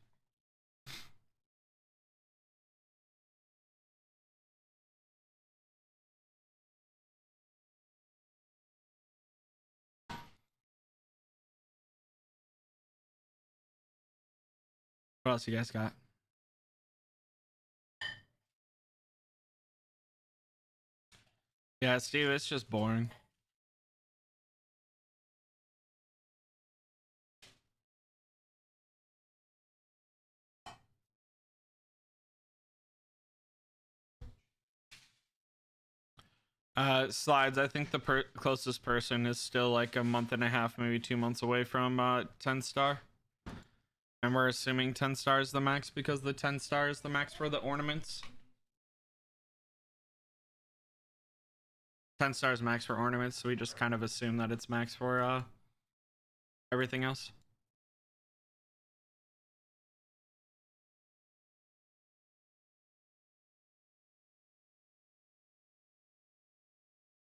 What else you guys got? Yeah, Steve, it's just boring. Slides, I think the closest person is still like a month and a half, maybe 2 months away from 10 star. And we're assuming 10 stars the max because the 10 star is the max for the ornaments. 10 stars max for ornaments, so we just kind of assume that it's max for everything else.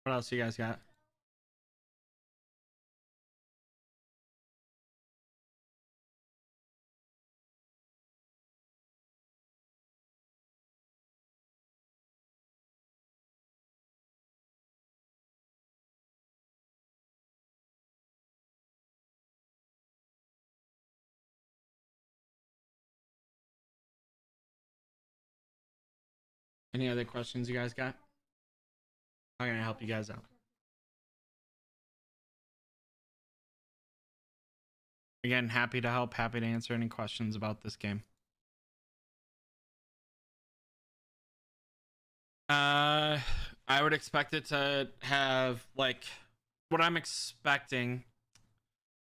What else you guys got? Any other questions you guys got? I'm gonna help you guys out. Again, happy to help, happy to answer any questions about this game. I would expect it to have, like, what I'm expecting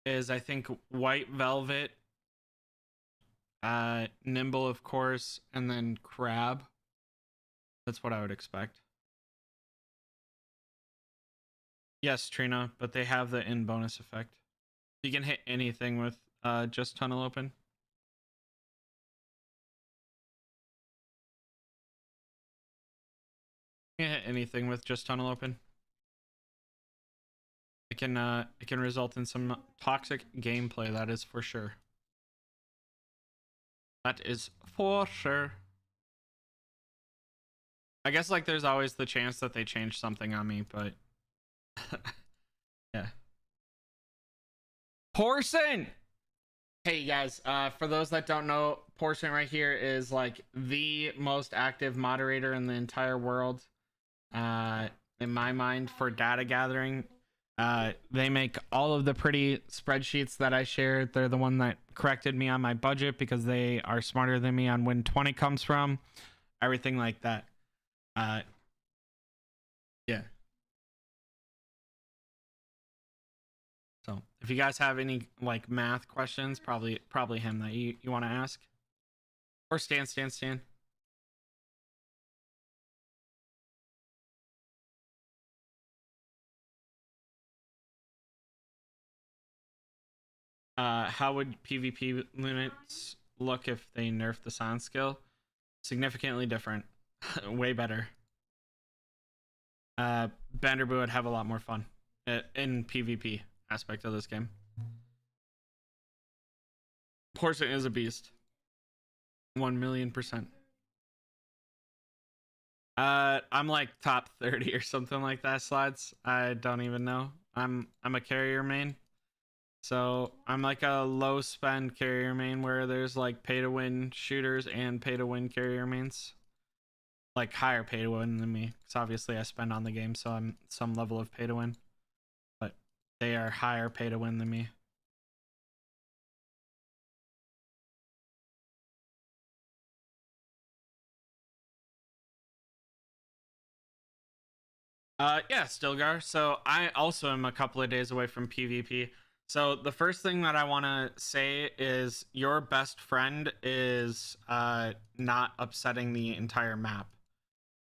is, I think, White Velvet, Nimble, of course, and then Crab. That's what I would expect. Yes, Trina, but they have the in bonus effect. You can hit anything with just Tunnel Open. You hit anything with just tunnel open. It can result in some toxic gameplay, that is for sure. That is for sure. I guess like there's always the chance that they change something on me, but yeah. Porson! Hey guys, for those that don't know, Porson right here is like the most active moderator in the entire world. In my mind, for data gathering. They make all of the pretty spreadsheets that I shared. They're the one that corrected me on my budget because they are smarter than me on when 20 comes from, everything like that. Yeah. So if you guys have any like math questions, probably him that you want to ask, or Stan. How would PvP limits look if they nerfed the silence skill? Significantly different. Way better. Banderboo would have a lot more fun in PvP aspect of this game. Porson is a beast. 1,000,000%. I'm like top 30 or something like that, Slides. I don't even know. I'm a carrier main. So I'm like a low spend carrier main where there's like pay to win shooters and pay to win carrier mains. Like higher pay to win than me. Because obviously I spend on the game, so I'm some level of pay to win. But they are higher pay to win than me. Yeah, Stilgar. So I also am a couple of days away from PvP. So the first thing that I want to say is your best friend is not upsetting the entire map.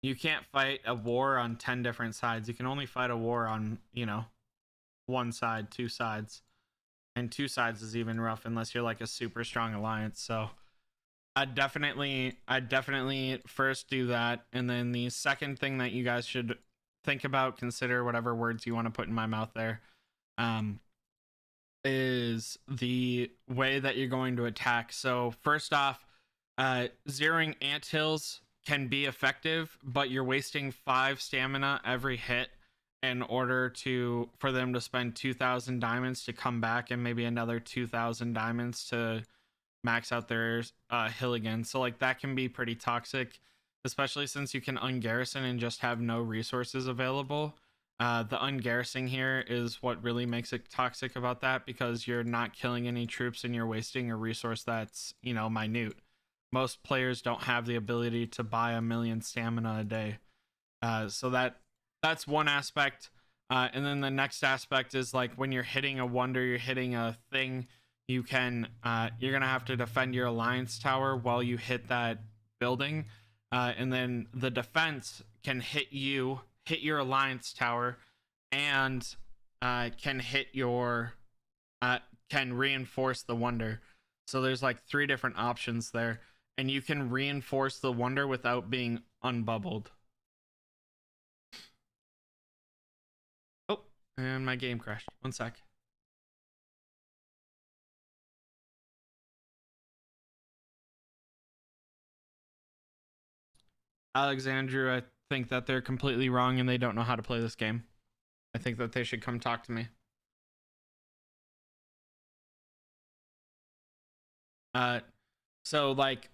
You can't fight a war on 10 different sides. You can only fight a war on, one side, two sides. And two sides is even rough unless you're like a super strong alliance. So I'd definitely first do that. And then the second thing that you guys should think about, consider whatever words you want to put in my mouth there, is the way that you're going to attack. So first off, zeroing anthills can be effective, but you're wasting 5 stamina every hit in order for them to spend 2,000 diamonds to come back, and maybe another 2,000 diamonds to max out their hill again. So like that can be pretty toxic, especially since you can ungarrison and just have no resources available. The ungarrisoning here is what really makes it toxic about that, because you're not killing any troops and you're wasting a resource that's, minute. Most players don't have the ability to buy 1,000,000 stamina a day. So that's one aspect. And then the next aspect is like when you're hitting a wonder, you're hitting a thing, you're gonna have to defend your alliance tower while you hit that building. And then the defense can hit your alliance tower, and can reinforce the wonder. So there's like 3 different options there, and you can reinforce the wonder without being unbubbled. Oh, and my game crashed. One sec. Alexandru, I think that they're completely wrong and they don't know how to play this game. I think that they should come talk to me. So like,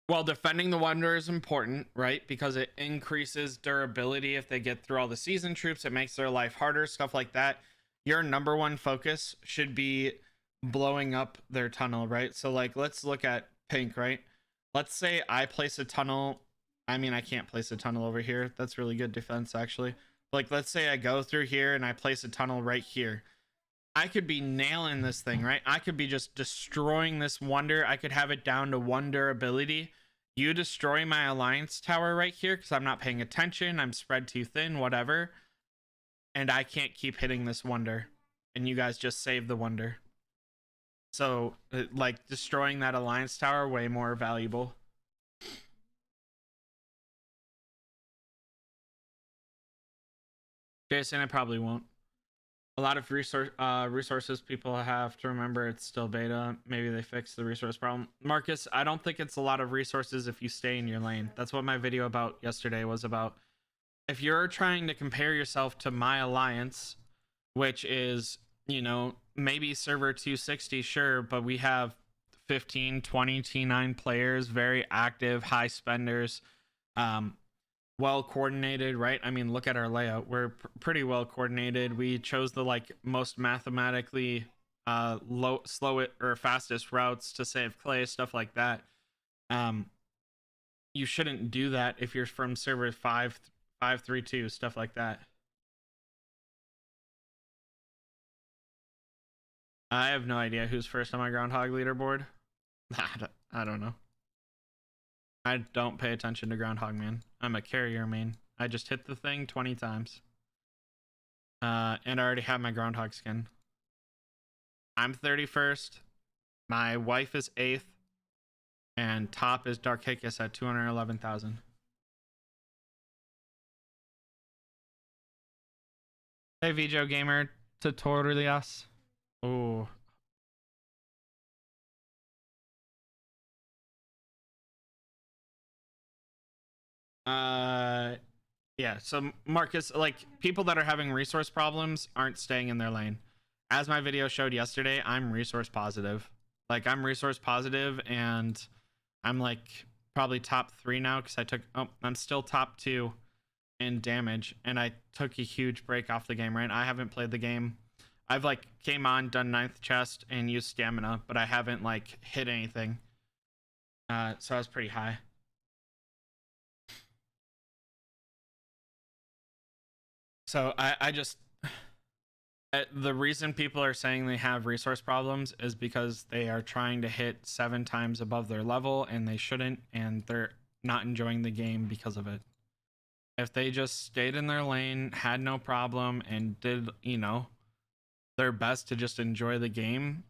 while defending the wonder is important, right? Because it increases durability if they get through all the season troops, it makes their life harder, stuff like that. Your number one focus should be blowing up their tunnel, right? So like, let's look at pink, right? Let's say I place a tunnel. I mean, I can't place a tunnel over here. That's really good defense, actually. Like, let's say I go through here and I place a tunnel right here. I could be nailing this thing, right? I could be just destroying this wonder. I could have it down to 1 durability. You destroy my alliance tower right here because I'm not paying attention. I'm spread too thin, whatever. And I can't keep hitting this wonder. And you guys just save the wonder. So, like, destroying that alliance tower, way more valuable. Jason, I probably won't. A lot of resources people have to remember it's still beta. Maybe they fix the resource problem. Marcus, I don't think it's a lot of resources if you stay in your lane. That's what my video about yesterday was about. If you're trying to compare yourself to my alliance, which is, you know, maybe server 260, sure, but we have 15, 20 T9 players, very active, high spenders, well coordinated, right? I mean, look at our layout. We're pretty well coordinated. We chose the like most mathematically slow it or fastest routes to save clay, stuff like that. You shouldn't do that if you're from server 532, stuff like that. I have no idea who's first on my groundhog leaderboard. I don't know. I don't pay attention to groundhog, man. I'm a carrier main. I just hit the thing 20 times. And I already have my groundhog skin. I'm 31st. My wife is 8th. And top is Dark Hickus at 211,000. Hey, Vijo Gamer Tutorials. Oh. Yeah, so Marcus, like, people that are having resource problems aren't staying in their lane. As my video showed yesterday, I'm resource positive. Like, I'm resource positive, and I'm like probably top 3 now because I'm still top 2 in damage, and I took a huge break off the game, right? I haven't played the game. I've like came on, done 9th chest, and used stamina, but I haven't like hit anything. So I was pretty high. So I just the reason people are saying they have resource problems is because they are trying to hit 7 times above their level, and they shouldn't, and they're not enjoying the game because of it. If they just stayed in their lane, had no problem, and did, you know, their best to just enjoy the game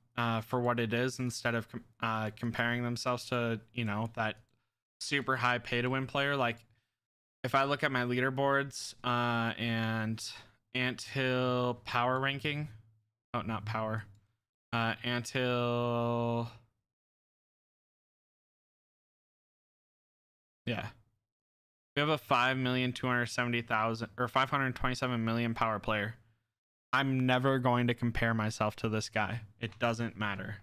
for what it is, instead of comparing themselves to, you know, that super high pay to win player. Like, if I look at my leaderboards and Anthill power ranking, oh, not power, Anthill, yeah, we have a 5,270,000 or 527 million power player. I'm never going to compare myself to this guy. It doesn't matter.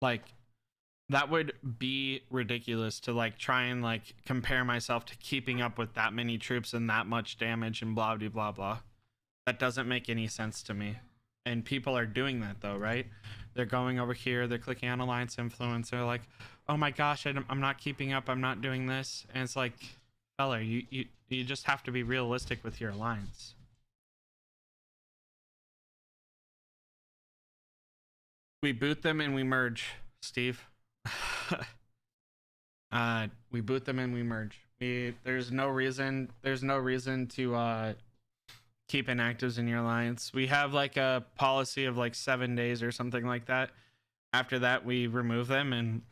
Like, that would be ridiculous to like try and like compare myself to keeping up with that many troops and that much damage and blah blah blah blah. That doesn't make any sense to me. And people are doing that though, right? They're going over here, they're clicking on alliance influence, they're like, oh my gosh, I'm not keeping up, I'm not doing this. And it's like, fella, you just have to be realistic with your alliance. We boot them and we merge, Steve. We boot them and we merge. There's no reason to keep inactives in your alliance. We have like a policy of like 7 days or something like that. After that, we remove them, and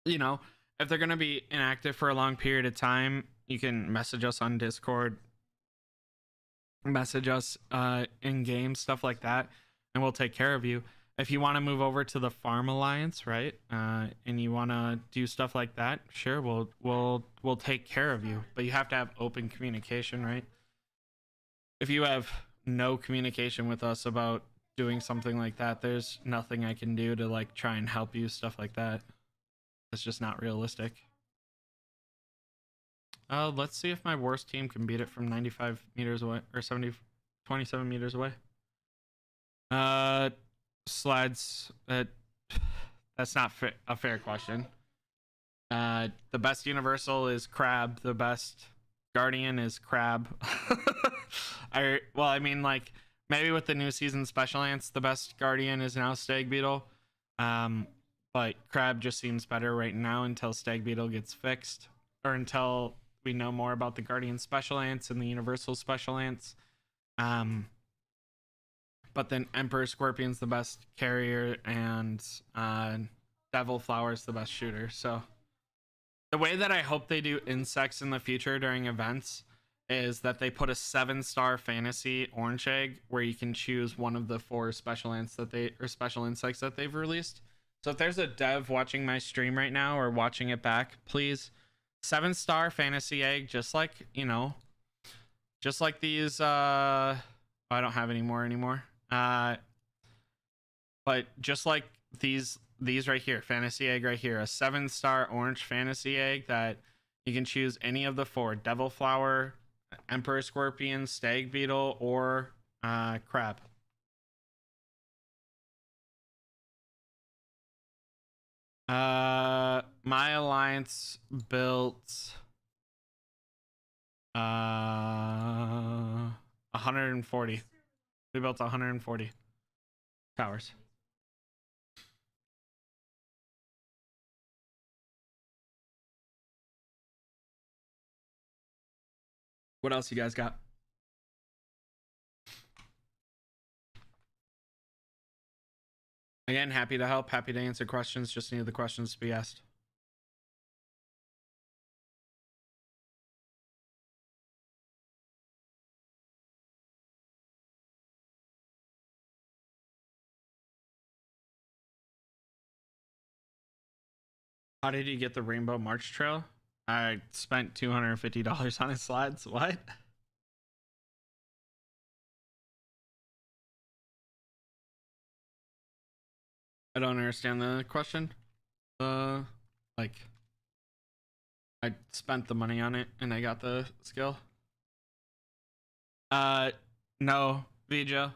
you know, if they're gonna be inactive for a long period of time, you can message us on Discord, message us in game, stuff like that, and we'll take care of you. If you want to move over to the farm alliance, right, and you want to do stuff like that, sure, we'll take care of you. But you have to have open communication, right? If you have no communication with us about doing something like that, there's nothing I can do to like try and help you, stuff like that. It's just not realistic. Let's see if my worst team can beat it from 95 meters away, or 27 meters away. Slides. That's not a fair question. The best universal is crab. The best guardian is crab. I mean, like, maybe with the new season special ants, the best guardian is now stag beetle. But crab just seems better right now until stag beetle gets fixed, or until we know more about the guardian special ants and the universal special ants. But then Emperor Scorpion's the best carrier, and Devil Flower's the best shooter. So The way that I hope they do insects in the future during events is that they put a 7-star fantasy orange egg where you can choose one of the 4 special special insects that they've released. So if there's a dev watching my stream right now or watching it back, please 7-star fantasy egg, just like, you know, just like these I don't have any more anymore. But just like these right here, fantasy egg right here, a 7-star orange fantasy egg that you can choose any of the 4: devil flower, emperor scorpion, stag beetle, or crab. My alliance built 140. We built 140 towers. What else you guys got? Again, happy to help, happy to answer questions. Just need the questions to be asked. How did you get the Rainbow March Trail? I spent $250 on his slides. What? I don't understand the question. Like, I spent the money on it and I got the skill. No, Vija.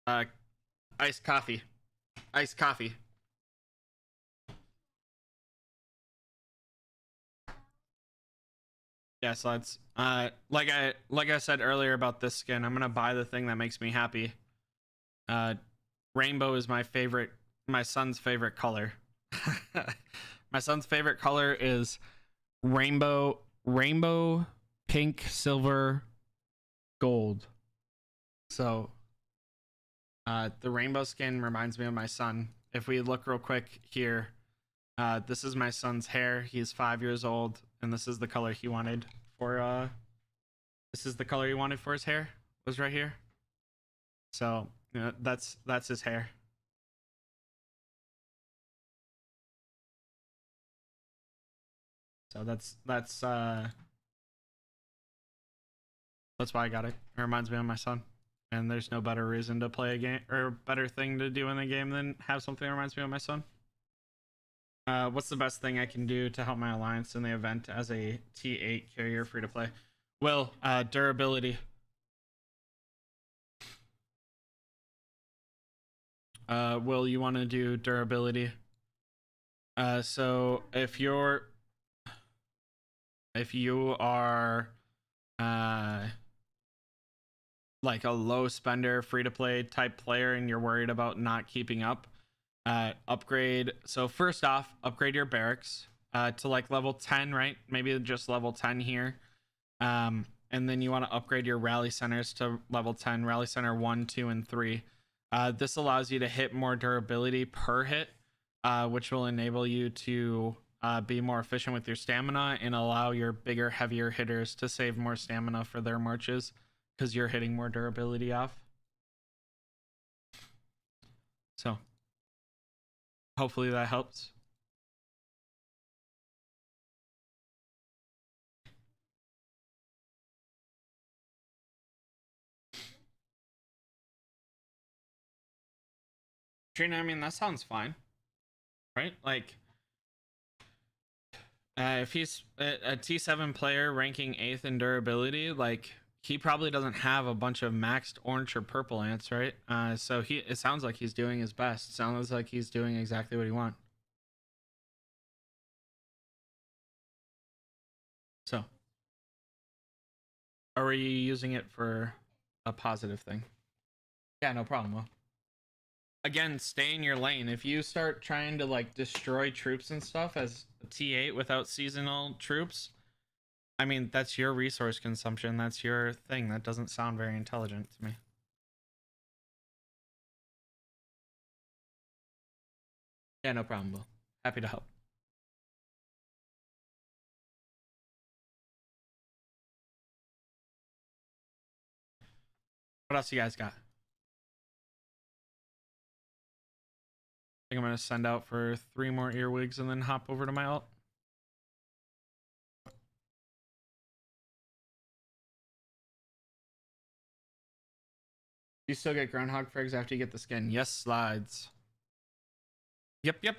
Iced coffee. Iced coffee. Yeah, slides. Like I said earlier about this skin, I'm gonna buy the thing that makes me happy. Rainbow is my son's favorite color. My son's favorite color is rainbow, pink, silver, gold. So the rainbow skin reminds me of my son. If we look real quick here, this is my son's hair. He's 5 years old, and this is the color he wanted for his hair, was right here. So that's his hair. So that's why I got it. It reminds me of my son. And there's no better reason to play a game or better thing to do in the game than have something that reminds me of my son. What's the best thing I can do to help my alliance in the event as a T8 carrier free to play? Well, durability. Will, you want to do durability? So if you are like a low spender free to play type player and you're worried about not keeping up, upgrade. So first off, upgrade your barracks to like level 10, right? Maybe just level 10 here. And then you want to upgrade your rally centers to level 10, rally center 1, 2, and 3. This allows you to hit more durability per hit, which will enable you to be more efficient with your stamina and allow your bigger, heavier hitters to save more stamina for their marches because you're hitting more durability off. So hopefully that helps. Trina, I mean, that sounds fine, right? Like, if he's a T7 player ranking 8th in durability, like, he probably doesn't have a bunch of maxed orange or purple ants, right? So it sounds like he's doing his best. It sounds like he's doing exactly what he wants. So, are you using it for a positive thing? Yeah, no problem. Well, again, stay in your lane. If you start trying to like destroy troops and stuff as a T8 without seasonal troops, I mean, that's your resource consumption. That's your thing. That doesn't sound very intelligent to me. Yeah, no problem, Will. Happy to help. What else you guys got? I think I'm gonna send out for 3 more earwigs and then hop over to my alt. You still get groundhog frags after you get the skin. Yes, slides. Yep.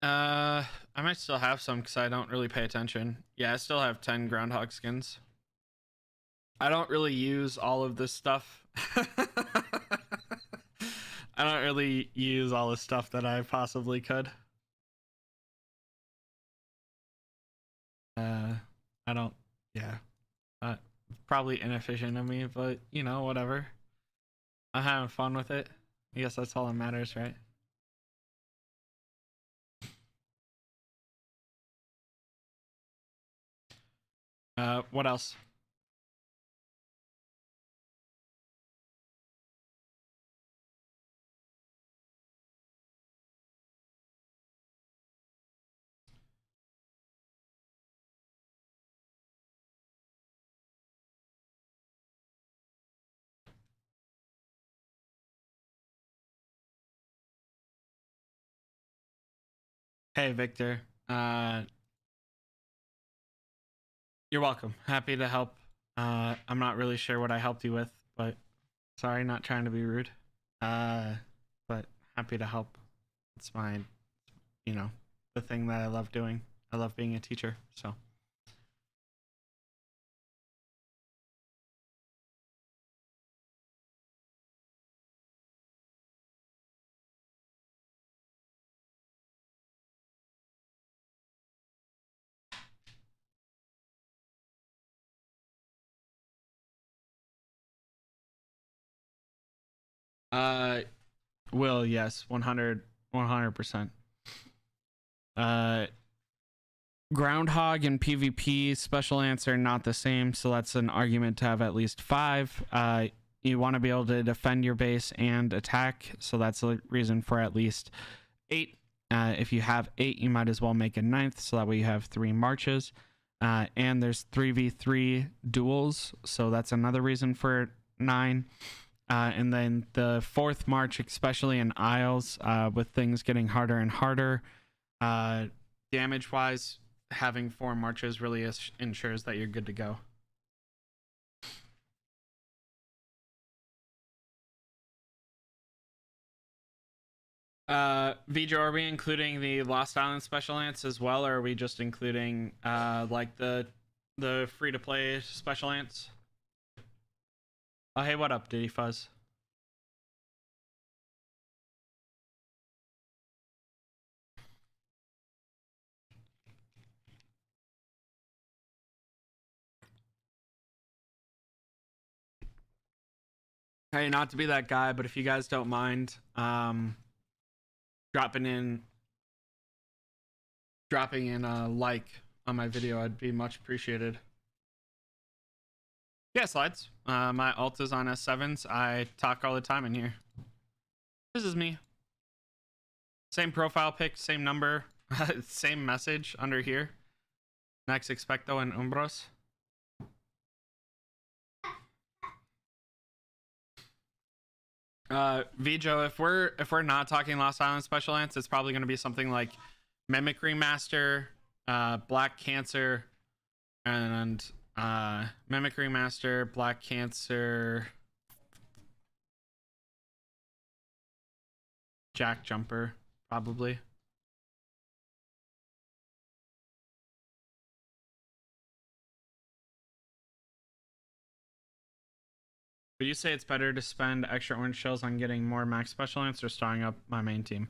I might still have some because I don't really pay attention. Yeah, I still have 10 groundhog skins. I don't really use all of this stuff. I don't really use all the stuff that I possibly could. I don't, yeah. Probably inefficient of me, but you know, whatever. I'm having fun with it. I guess that's all that matters, right? What else? Hey, Victor. You're welcome. Happy to help. I'm not really sure what I helped you with, but sorry, not trying to be rude. But happy to help. It's my, you know, the thing that I love doing. I love being a teacher, so. Will, yes, 100%. Groundhog and PvP special answer not the same, so that's an argument to have at least 5. You want to be able to defend your base and attack, so that's a reason for at least 8. If you have 8, you might as well make a 9th, so that way you have 3 marches. And there's 3v3 duels, so that's another reason for 9. And then the 4th march, especially in Isles, with things getting harder and harder, damage-wise, having 4 marches really ensures that you're good to go. Vija, are we including the Lost Island special ants as well, or are we just including like the free-to-play special ants? Oh, hey, what up, Diddy Fuzz? Hey, not to be that guy, but if you guys don't mind, dropping in a like on my video, I'd be much appreciated. Yeah, slides. My alt is on S7s. I talk all the time in here. This is me. Same profile pic, same number, same message under here. Next expecto and umbros. Vijo, if we're not talking Lost Island special ants, it's probably going to be something like Mimicry Master, Black Cancer, and Mimicry Master, Black Cancer, Jack Jumper, probably. Would you say it's better to spend extra orange shells on getting more max special ants or starting up my main team?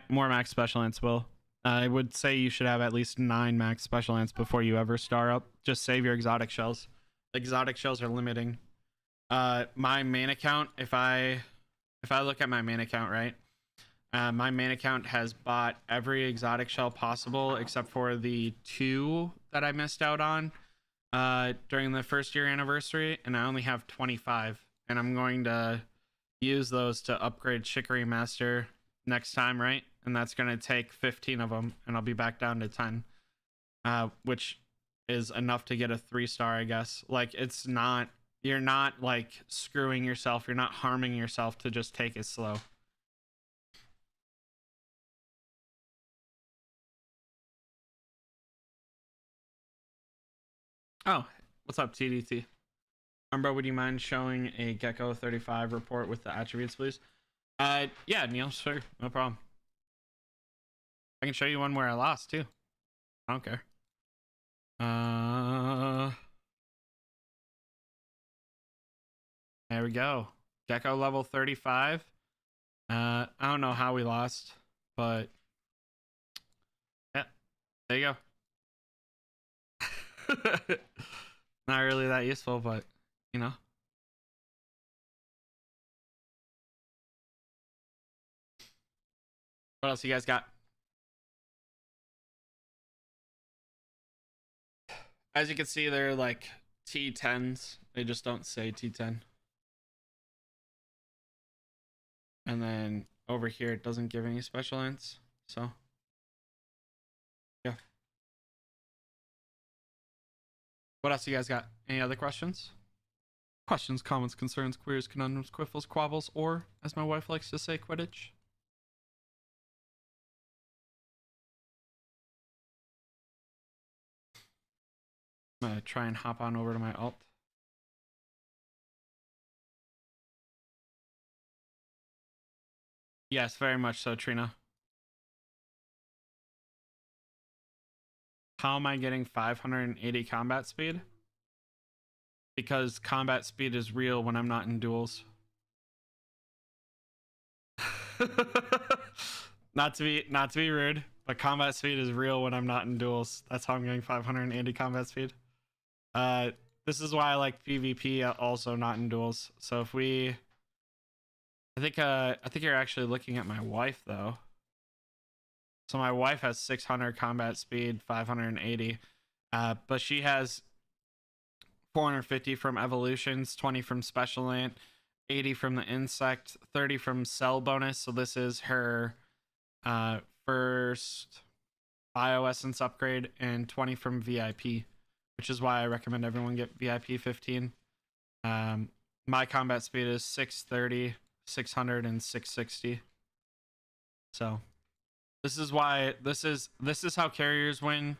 More max special ants, Will. I would say you should have at least 9 max special ants before you ever star up. Just save your exotic shells. Exotic shells are limiting. My main account, if I look at my main account, right? My main account has bought every exotic shell possible except for the 2 that I missed out on during the 1st year anniversary, and I only have 25, and I'm going to use those to upgrade Chicory Master next time, right? And that's going to take 15 of them, and I'll be back down to 10, which is enough to get a 3-star, I guess. Like, it's not you're not like screwing yourself, you're not harming yourself to just take it slow. Oh, what's up, TDT? Umbra, would you mind showing a Gecko 35 report with the attributes, please? Yeah, Neil, sure, no problem. I can show you one where I lost too. I don't care. There we go. Gecko level 35. I don't know how we lost, but yeah, there you go. Not really that useful, but you know. What else you guys got? As you can see, they're like T10s. They just don't say T10. And then over here, it doesn't give any special ants. So, yeah. What else you guys got? Any other questions? Questions, comments, concerns, queries, conundrums, quiffles, quabbles, or, as my wife likes to say, Quidditch? I'm gonna try and hop on over to my alt. Yes, very much so, Trina. How am I getting 580 combat speed? Because combat speed is real when I'm not in duels. not to be rude, but combat speed is real when I'm not in duels. That's how I'm getting 580 combat speed. This is why I like PvP, also not in duels. So if we, I think you're actually looking at my wife though. So my wife has 600 combat speed, 580, but she has 450 from evolutions, 20 from special ant, 80 from the insect, 30 from cell bonus. So this is her first bioessence upgrade, and 20 from VIP, which is why I recommend everyone get VIP 15. My combat speed is 630, 600, and 660. So this is why this is how carriers win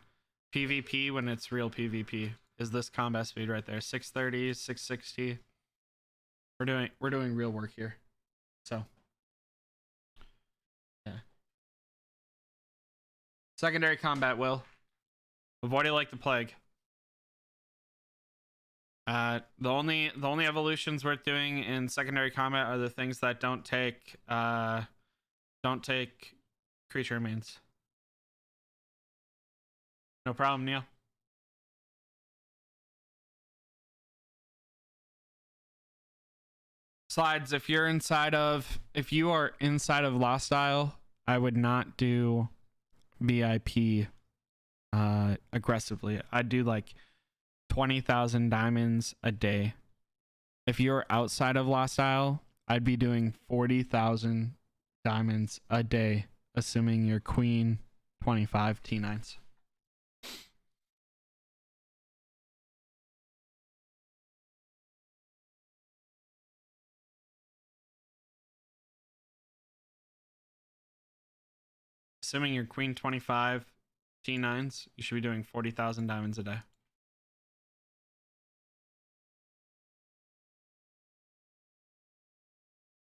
PvP when it's real PvP. Is this combat speed right there? 630, 660. We're doing real work here. So yeah. Secondary combat, will avoid it like the plague. The only evolutions worth doing in secondary combat are the things that don't take creature remains. No problem, Neil. Slides, if you are inside of Lost Isle, I would not do VIP aggressively. I'd do like 20,000 diamonds a day. If you're outside of Lost Isle, I'd be doing 40,000 diamonds a day, assuming you're queen 25 T9s. Assuming you're queen 25 T9s, you should be doing 40,000 diamonds a day.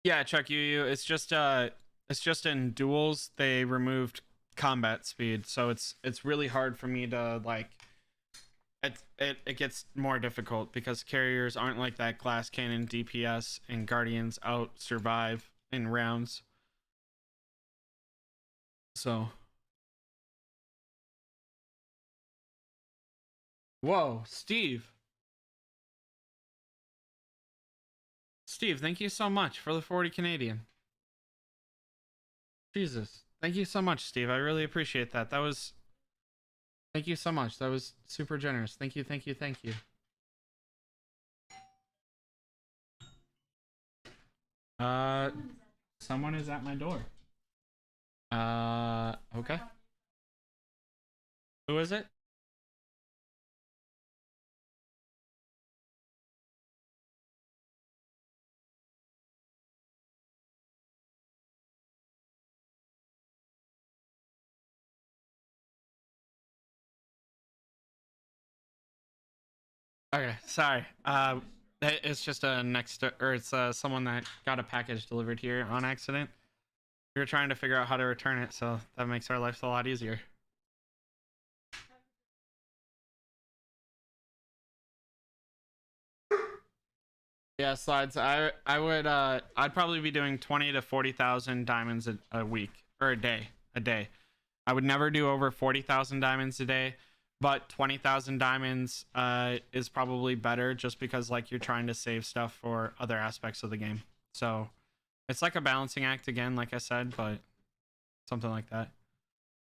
Yeah, Chuck, it's just in duels they removed combat speed, so it's really hard for me to like it gets more difficult because carriers aren't like that glass cannon DPS, and guardians out survive in rounds. So whoa, Steve, thank you so much for the 40 Canadian. Jesus, thank you so much, Steve. I really appreciate that. Thank you so much. That was super generous. Thank you. Someone is at my door. Okay. Who is it? Okay, sorry. It's just a it's someone that got a package delivered here on accident. We were trying to figure out how to return it, so that makes our life a lot easier. Yeah, slides. I would I'd probably be doing 20 to 40,000 diamonds a week or a day. I would never do over 40,000 diamonds a day, but 20,000 diamonds is probably better just because like you're trying to save stuff for other aspects of the game. So it's like a balancing act again, like I said, but something like that.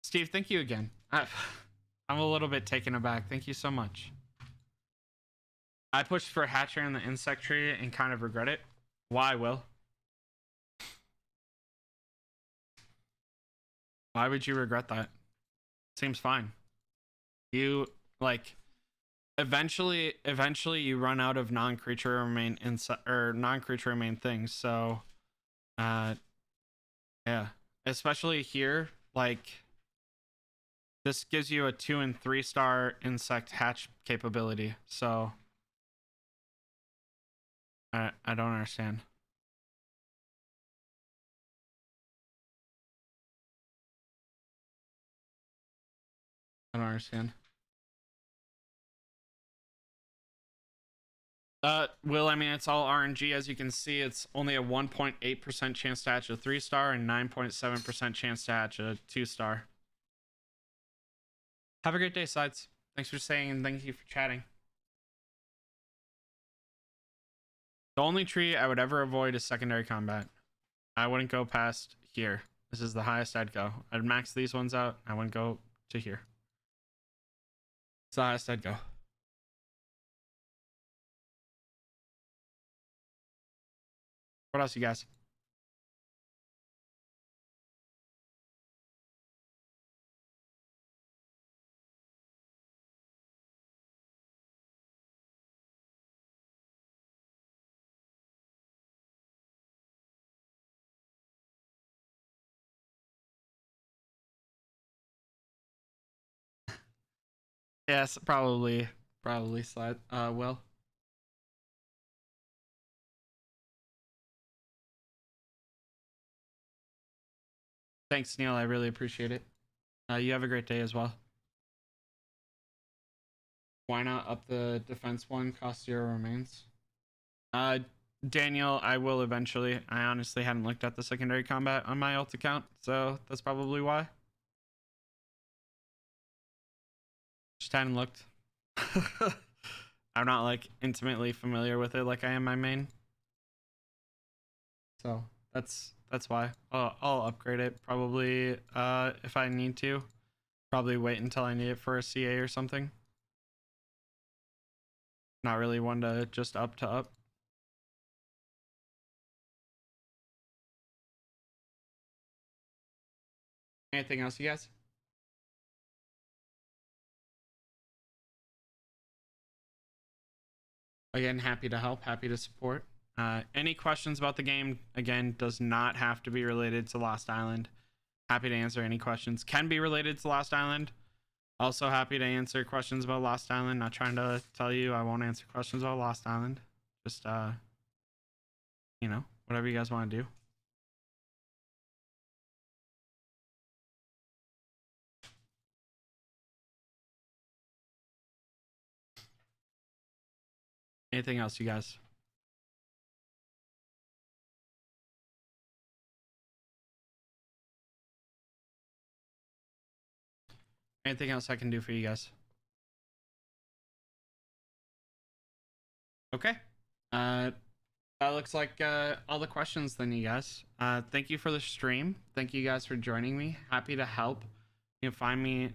Steve, thank you again. I'm a little bit taken aback. Thank you so much. I pushed for Hatcher in the insect tree and kind of regret it. Why, Will? Why would you regret that? Seems fine. You like eventually you run out of non-creature remain or non-creature remain things. So yeah, especially here, like this gives you a 2 and 3 star insect hatch capability. So I don't understand. I don't understand. Will, I mean, it's all RNG. As you can see, it's only a 1.8% chance to hatch a 3 star and 9.7% chance to hatch a 2 star. Have a great day, Sides. Thanks for saying and thank you for chatting. The only tree I would ever avoid is secondary combat. I wouldn't go past here. This is the highest I'd go. I'd max these ones out. I wouldn't go to here. It's the highest I'd go. What else, you guys? Yes, probably slide. Will. Thanks, Neil. I really appreciate it. You have a great day as well. Why not up the defense one? Cost 0 remains. Daniel, I will eventually. I honestly hadn't looked at the secondary combat on my alt account, so that's probably why. Just hadn't looked. I'm not like intimately familiar with it like I am my main. So that's why. I'll upgrade it probably if I need to. Probably wait until I need it for a CA or something. Not really one to just up to up. Anything else, you guys? Again, happy to help, happy to support. Any questions about the game, again, does not have to be related to Lost Island. Happy to answer any questions. Can be related to Lost Island. Also happy to answer questions about Lost Island. Not trying to tell you I won't answer questions about Lost Island. Just, you know, whatever you guys want to do. Anything else, you guys? Anything else I can do for you guys? Okay. That looks like all the questions then, you guys. Thank you for the stream. Thank you guys for joining me. Happy to help. You can find me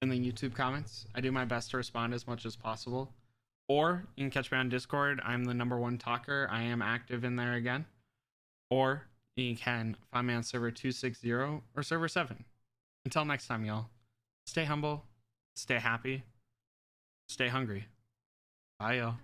in the YouTube comments. I do my best to respond as much as possible. Or you can catch me on Discord. I'm the #1 talker. I am active in there again. Or you can find me on server 260 or server 7. Until next time, y'all. Stay humble. Stay happy. Stay hungry. Bye, y'all.